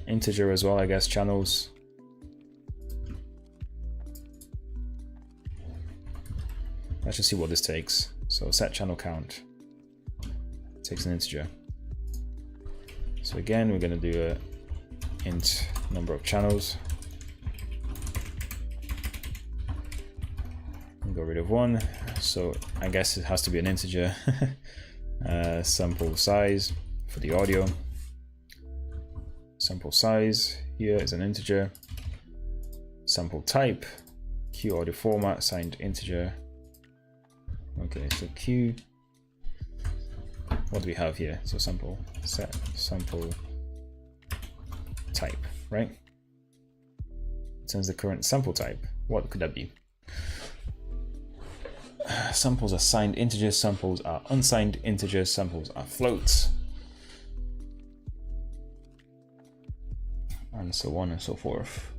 integer as well, I guess, channels. Let's just see what this takes. So set channel count takes an integer. So again, we're going to do a int number of channels. Got rid of one, so I guess it has to be an integer. Sample size for the audio. Sample size here is an integer. Sample type, Q audio format, signed integer. Okay, so Q, what do we have here? So sample, set sample type, right? Since the current sample type, what could that be? Samples are signed integers, samples are unsigned integers, samples are floats, and so on and so forth.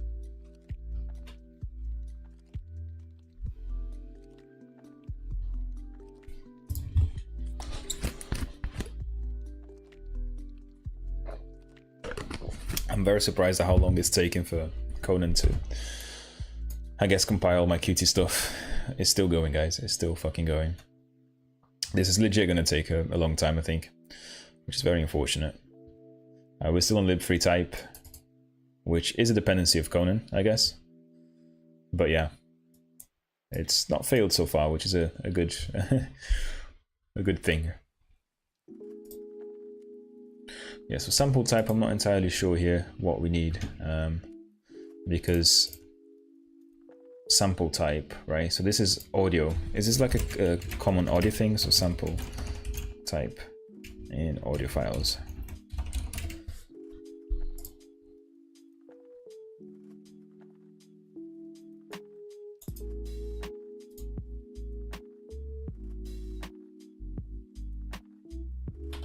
I'm very surprised at how long it's taken for Conan to, I guess, compile my Qt stuff. It's still going, guys. It's still fucking going. This is legit going to take a long time, I think, which is very unfortunate. We're still on lib3 type, which is a dependency of Conan, I guess. But yeah, it's not failed so far, which is a good a good thing. Yeah, so sample type, I'm not entirely sure here what we need, because sample type, right? So this is audio. Is this like a common audio thing? So sample type in audio files.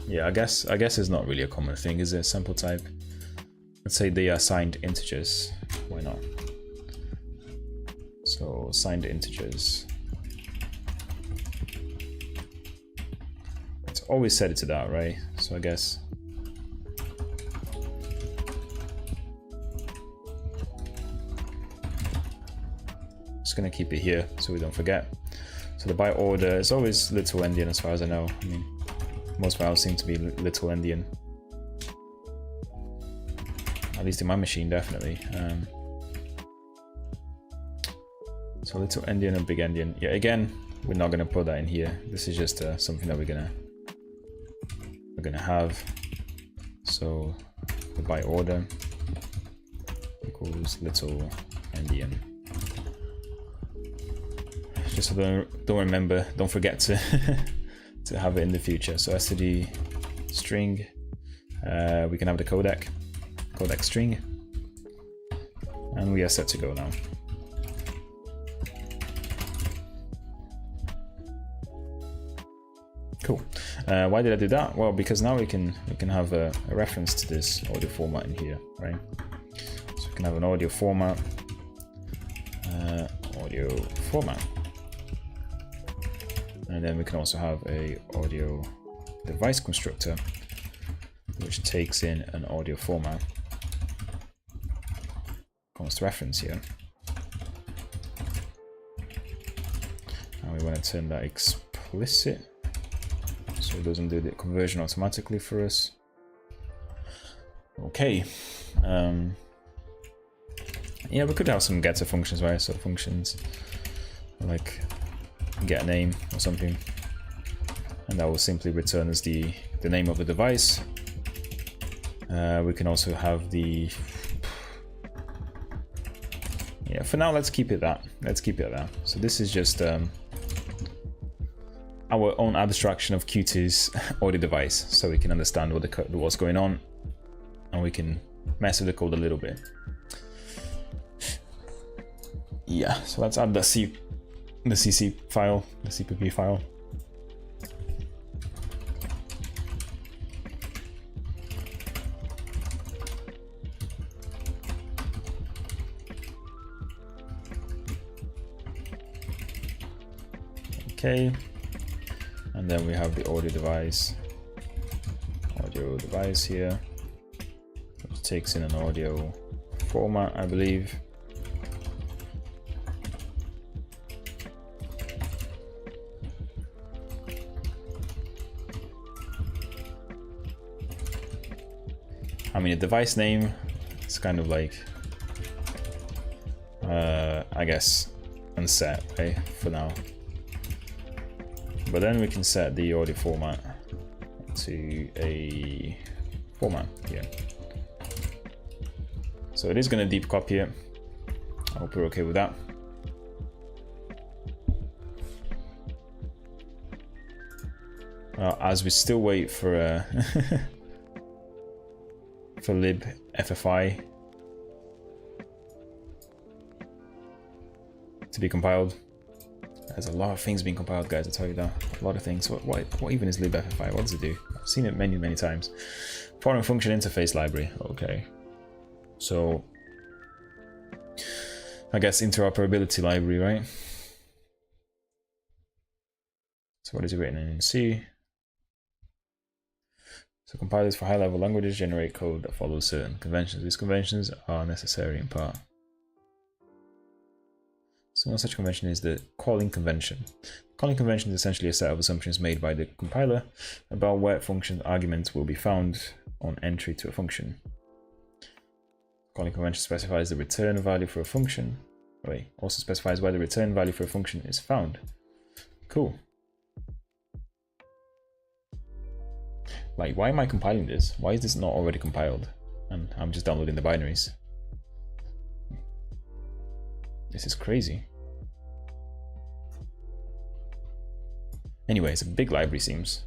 Yeah, I guess it's not really a common thing, is it? Sample type. Let's say they are signed integers. Why not? So signed integers. It's always set it to that, right? So I guess just gonna keep it here so we don't forget. So the by order is always little endian as far as I know. I mean, most files seem to be little endian. At least in my machine, definitely. So little endian and big endian. Yeah, again, we're not gonna put that in here. This is just something that we're gonna have. So the by order equals little endian. Just so don't forget to to have it in the future. So std string, we can have the codec string, and we are set to go now. Cool. Why did I do that? Well, because now we can have a reference to this audio format in here, right? So we can have an audio format, and then we can also have a audio device constructor, which takes in an audio format. Const reference here, and we want to turn that explicit, so it doesn't do the conversion automatically for us. Okay. we could have some getter functions, right? So functions like get a name or something, and that will simply return us the name of the device. We can also have the for now let's keep it that. So this is just our own abstraction of Qt's audio device, so we can understand what's going on, and we can mess with the code a little bit. Yeah, so let's add the CC file, the CPP file. Okay, and then we have the audio device here, which takes in an audio format, I believe. I mean, a device name, it's kind of like, I guess, unset, right, for now. But then we can set the audio format to a format here. So it is going to deep copy it. I hope we're okay with that. As we still wait for for libffi to be compiled. There's a lot of things being compiled, guys, I'll tell you that. A lot of things. What even is libffi? What does it do? I've seen it many times. Foreign function interface library. Okay. So I guess interoperability library, right? So what is it written in C? So compilers for high-level languages generate code that follows certain conventions. These conventions are necessary in part. So one such convention is the calling convention. Calling convention is essentially a set of assumptions made by the compiler about where function arguments will be found on entry to a function. Calling convention specifies the return value for a function. Also specifies where the return value for a function is found. Cool. Like, why am I compiling this? Why is this not already compiled? And I'm just downloading the binaries. This is crazy. Anyway, it's a big library, seems.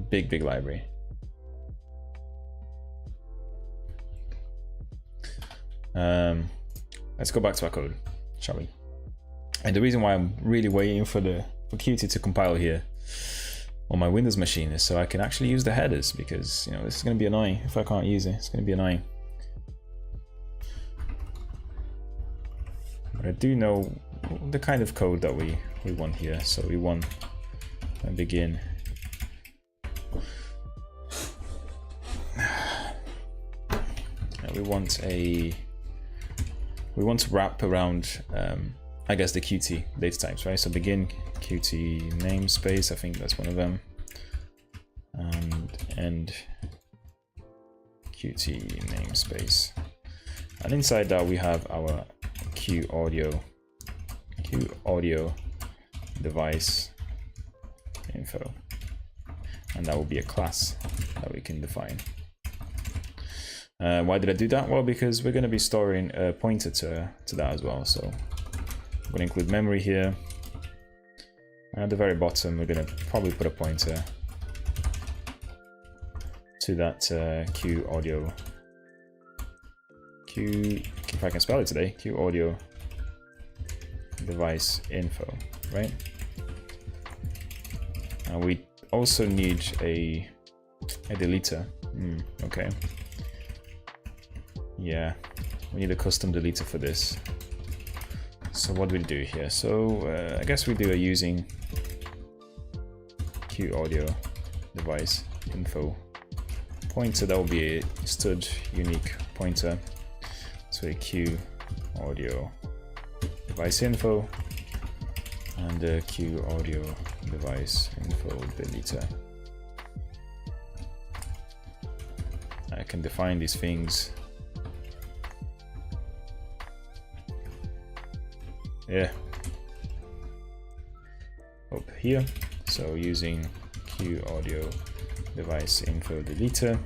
Big library. Let's go back to our code, shall we? And the reason why I'm really waiting for Qt to compile here on my Windows machine is so I can actually use the headers, because this is going to be annoying if I can't use it. It's going to be annoying. But I do know the kind of code that we want here. So we want a begin. We want to wrap around I guess the Qt data types, right? So begin Qt namespace, I think that's one of them, and end Qt namespace, and inside that we have our Q audio device info, and that will be a class that we can define. Why did I do that? Well, because we're going to be storing a pointer to that as well. So I'm going to include memory here. And at the very bottom, we're going to probably put a pointer to that Q audio. If I can spell it today, Q audio device info, right? And we also need a deleter. Okay. Yeah, we need a custom deleter for this. So what do we do here? So I guess we do a using Q audio device info pointer. That will be a stud unique pointer. So a Q audio device info and a Q audio device info deleter. I can define these things yeah, up here. So using Q audio device info deleter,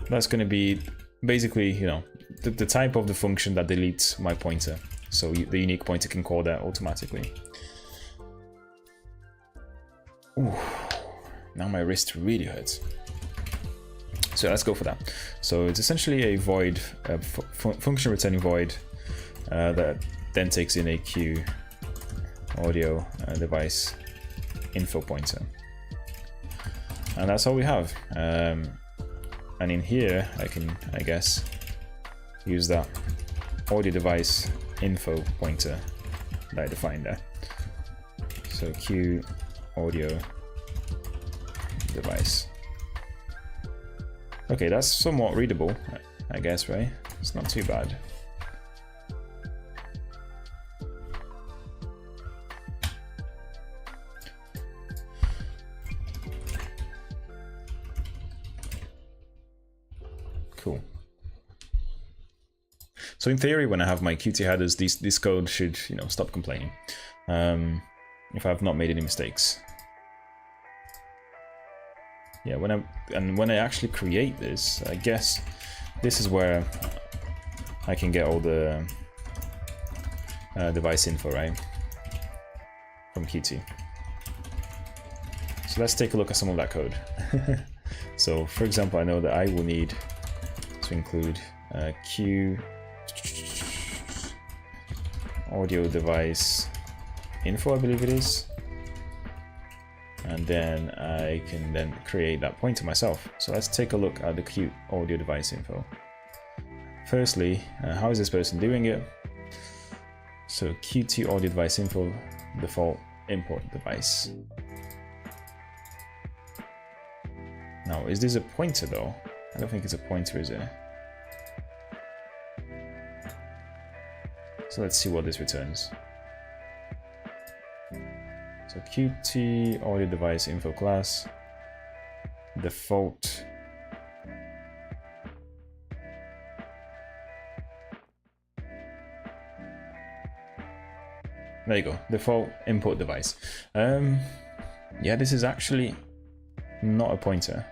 that's going to be basically, you know, the type of the function that deletes my pointer. So the unique pointer can call that automatically. Ooh, now my wrist really hurts. So let's go for that. So it's essentially a void, function returning void that then takes in a Q audio device info pointer. And that's all we have. And in here, I can, I guess, use that audio device info pointer that I defined there. So Q audio device. Okay, that's somewhat readable, I guess, right? It's not too bad. Cool. So in theory, when I have my Qt headers, this code should, you know, stop complaining if I've not made any mistakes. Yeah, when I actually create this, I guess this is where I can get all the device info, right, from Qt. So let's take a look at some of that code. So for example, I know that I will need to include Q audio device info, I believe it is. And then I can then create that pointer myself. So let's take a look at the Q audio device info. Firstly, how is this person doing it? So Qt audio device info default import device. Now, is this a pointer though? I don't think it's a pointer, is it? So let's see what this returns. So Qt audio device info class default there you go, default input device. Yeah, this is actually not a pointer.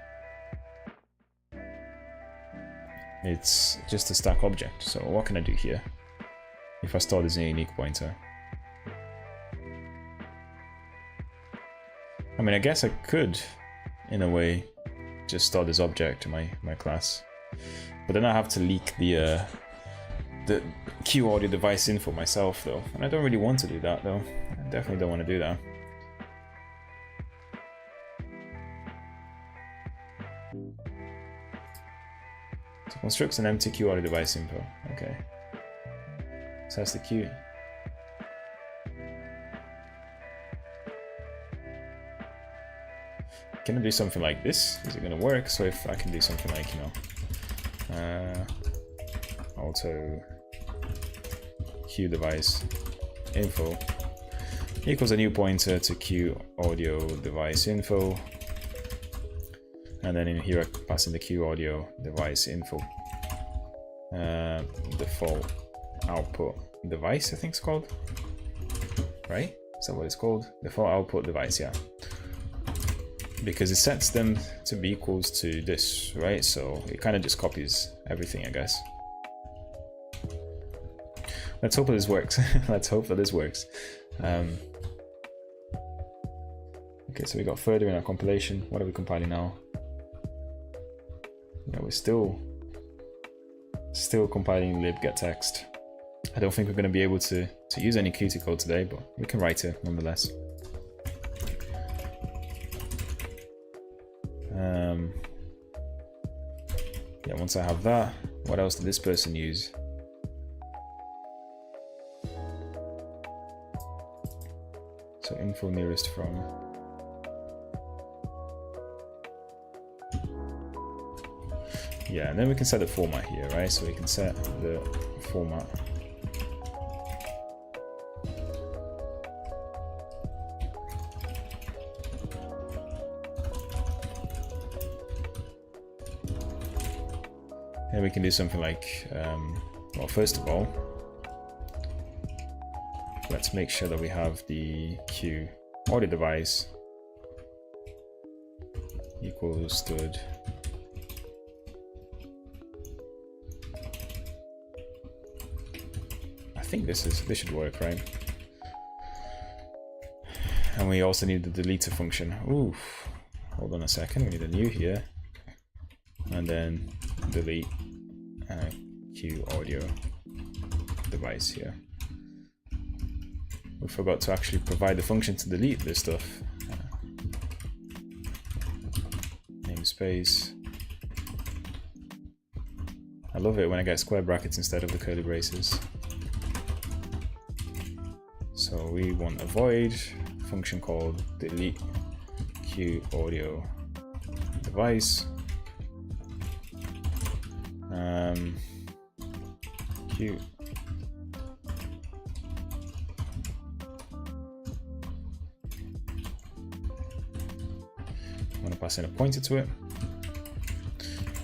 It's just a stack object. So what can I do here if I store this in a unique pointer? I mean, I guess I could, in a way, just store this object to my class, but then I have to leak the Q audio device info myself, though, and I don't really want to do that, though. I definitely don't want to do that. So constructs an empty Q audio device info. Okay, so that's the Q. Can I do something like this? Is it going to work? So if I can do something like, you know, auto Q device info equals a new pointer to Q audio device info, and then in here I pass in the Q audio device info default output device, I think it's called, right? Is that what it's called? Default output device, yeah. Because it sets them to be equals to this, right? So it kind of just copies everything, I guess. Let's hope that this works. Let's hope that this works. Okay, so we got further in our compilation. What are we compiling now? Yeah, we're still compiling libgettext. I don't think we're going to be able to use any Qt code today, but we can write it nonetheless. Yeah, once I have that, what else did this person use? So info nearest from. Yeah, and then we can set the format here, right? So we can set the format. And we can do something like, well, first of all, let's make sure that we have the Q audio device equals stud I think this should work, right? And we also need the deleter function. Oof, hold on a second, we need a new here, and then delete Q audio device here. We forgot to actually provide the function to delete this stuff. Namespace. I love it when I get square brackets instead of the curly braces. So we want a void function called delete Q audio device. Q I want to pass in a pointer to it.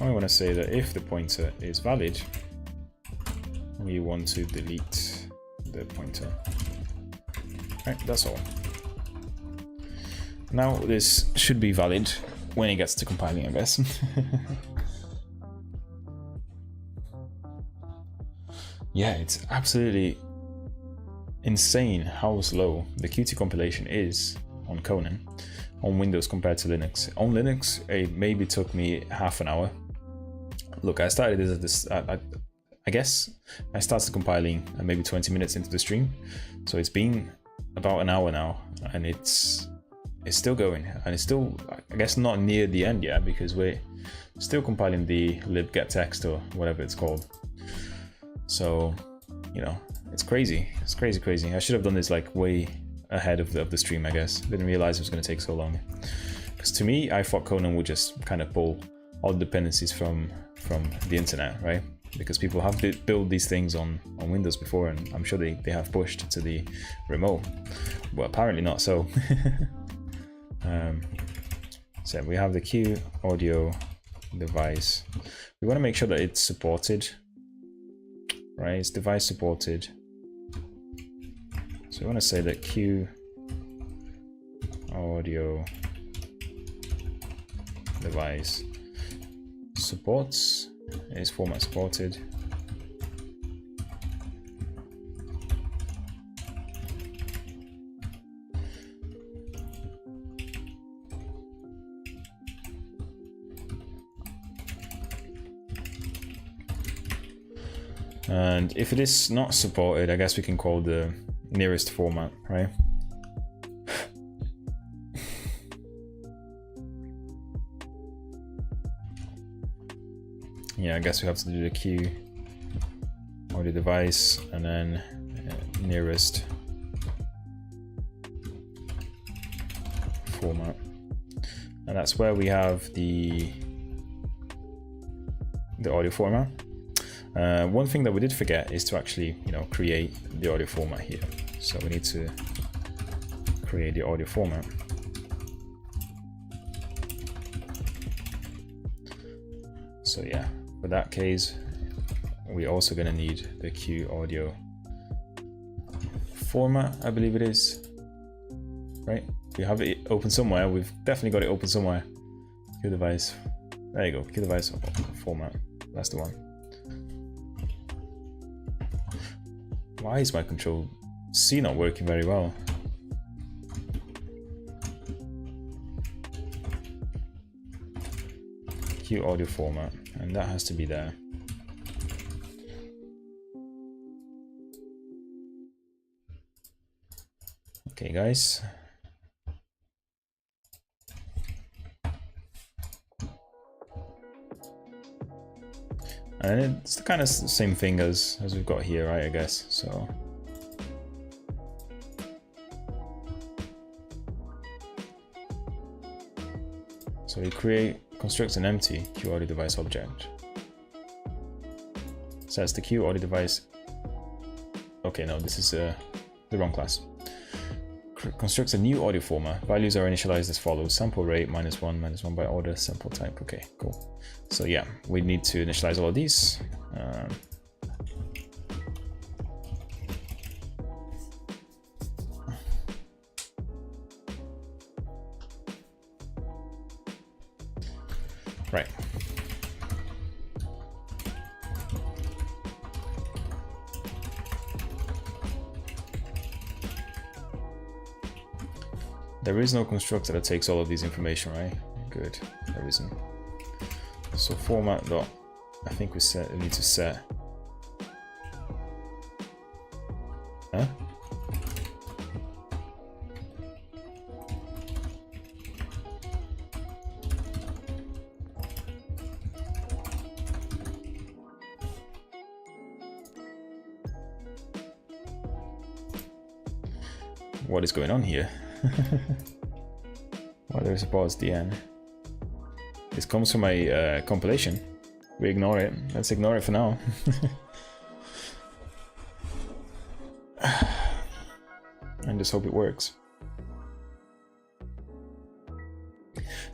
I want to say that if the pointer is valid, we want to delete the pointer. Right, that's all. Now this should be valid when it gets to compiling, I guess. Yeah, it's absolutely insane how slow the Qt compilation is on Conan on Windows compared to Linux. On Linux, it maybe took me half an hour. Look, I started this at this. I guess I started compiling maybe 20 minutes into the stream, so it's been about an hour now, and it's still going, and it's still, I guess, not near the end yet because we're still compiling the libgettext or whatever it's called. So, you know, it's crazy. It's crazy. I should have done this like way ahead of the stream, I guess. Didn't realize it was going to take so long. Because to me, I thought Conan would just kind of pull all the dependencies from the internet, right? Because people have built these things on Windows before, and I'm sure they have pushed to the remote. Well, apparently not so. So we have the Q audio device. We want to make sure that it's supported. Right, it's device supported. So we want to say that Q audio device supports, is format supported. And if it is not supported, I guess we can call the nearest format, right? Yeah, I guess we have to do the Q audio device and then nearest format. And that's where we have the audio format. One thing that we did forget is to actually, create the audio format here. So we need to create the audio format. So yeah, for that case, we're also going to need the Q audio format, I believe it is. Right? We have it open somewhere. We've definitely got it open somewhere. Q device. There you go. Q device format. That's the one. Why is my control C not working very well? Q audio format, and that has to be there. Okay, guys. And it's kind of the same thing as we've got here, right, I guess, so. So we constructs an empty Q audio device object. Sets the Q audio device. Okay, no, this is the wrong class. Constructs a new audio format. Values are initialized as follows: sample rate -1 by order, sample type. Okay, cool. So yeah, we need to initialize all of these. Right. There is no constructor that takes all of these information, right? Good. There isn't. So format dot. I think we need to set. Huh? What is going on here? Why there's a pause at the end? This comes from a compilation. We ignore it. Let's ignore it for now. And just hope it works.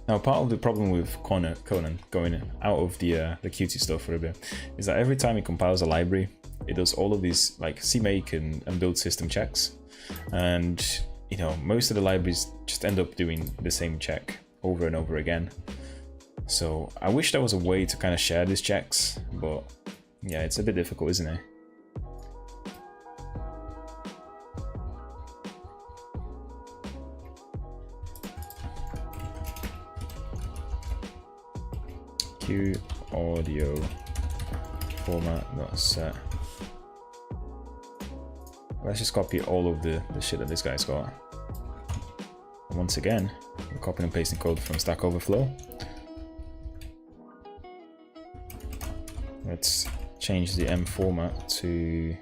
Now, part of the problem with Conan going out of the Qt stuff for a bit is that every time it compiles a library, it does all of these like CMake and build system checks, and you know, most of the libraries just end up doing the same check over and over again. So I wish there was a way to kind of share these checks, but yeah, it's a bit difficult, isn't it? Q audio format not set. Let's just copy all of the shit that this guy's got. And once again, we're copying and pasting code from Stack Overflow. Let's change the M format to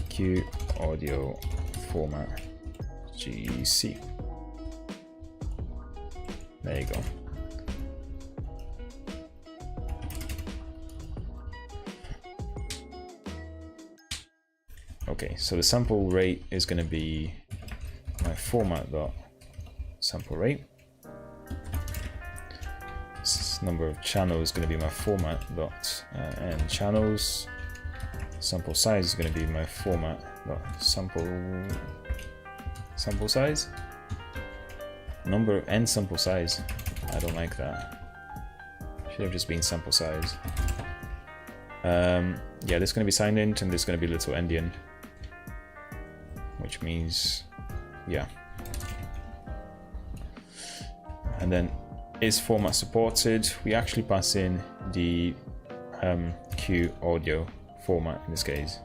Q audio format GC. There you go. Okay, so the sample rate is going to be my format dot sample rate. This number of channels is going to be my format dot and channels. Sample size is going to be my format dot sample size. Number and sample size. I don't like that. Should have just been sample size. Yeah, this is going to be signed int and this is going to be little endian. Which means, yeah. And then is format supported? We actually pass in the Q audio format in this case.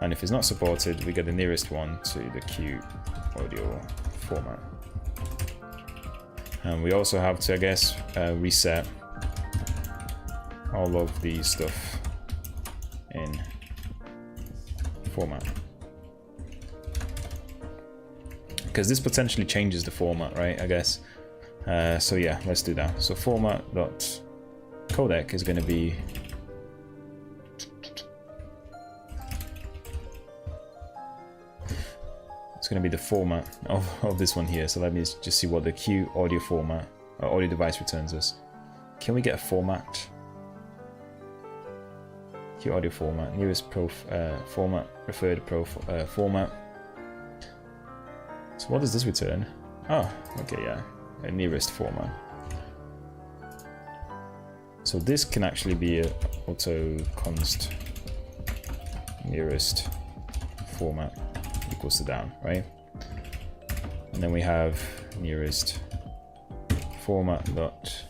And if it's not supported, we get the nearest one to the Q audio format. And we also have to, I guess, reset all of the stuff in format, because this potentially changes the format, right? I guess. So yeah, let's do that. So format dot codec is going to be the format of this one here. So let me just see what the Q audio format or audio device returns us. Can we get a format? Q audio format, nearest format, preferred format. So what does this return? Oh, okay, yeah, a nearest format. So this can actually be a auto const nearest format equals to down, right? And then we have nearest format dot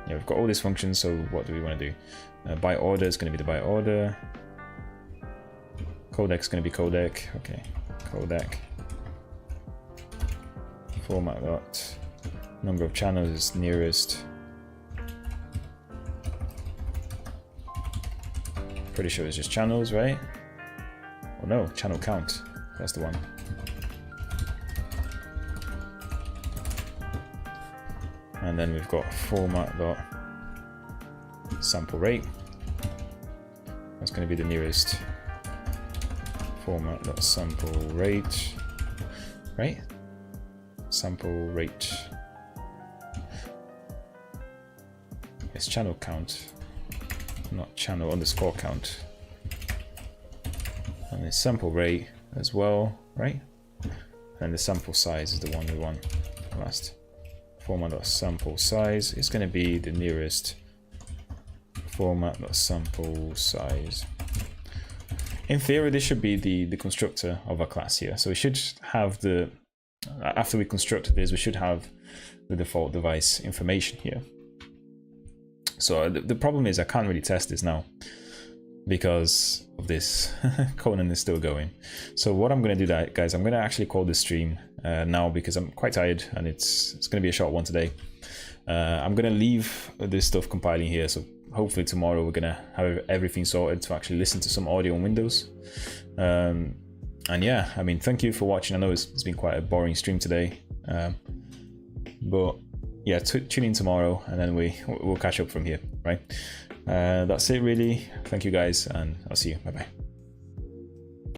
yeah, we've got all these functions, so what do we want to do? By order is going to be the by order. Codec is going to be codec. Okay, codec. Format dot number of channels is nearest. Pretty sure it's just channels, right? Oh no, channel count. That's the one. And then we've got format dot sample rate. That's going to be the nearest format dot sample rate, right? Sample rate. it's channel count, not channel underscore count. And the sample rate as well, right? And the sample size is the one we want last. Format.sample size is going to be the nearest format.sample size. In theory, this should be the constructor of our class here. So we should have the, after we construct this, we should have the default device information here. So the problem is I can't really test this now because of this. Conan is still going. So what I'm going to do, guys, I'm going to actually call this stream now because I'm quite tired and it's going to be a short one today. I'm going to leave this stuff compiling here. So hopefully tomorrow we're going to have everything sorted to actually listen to some audio on Windows. And yeah, I mean, thank you for watching. I know it's been quite a boring stream today. But yeah, tune in tomorrow and then we'll catch up from here, right? That's it really. Thank you guys and I'll see you. Bye bye.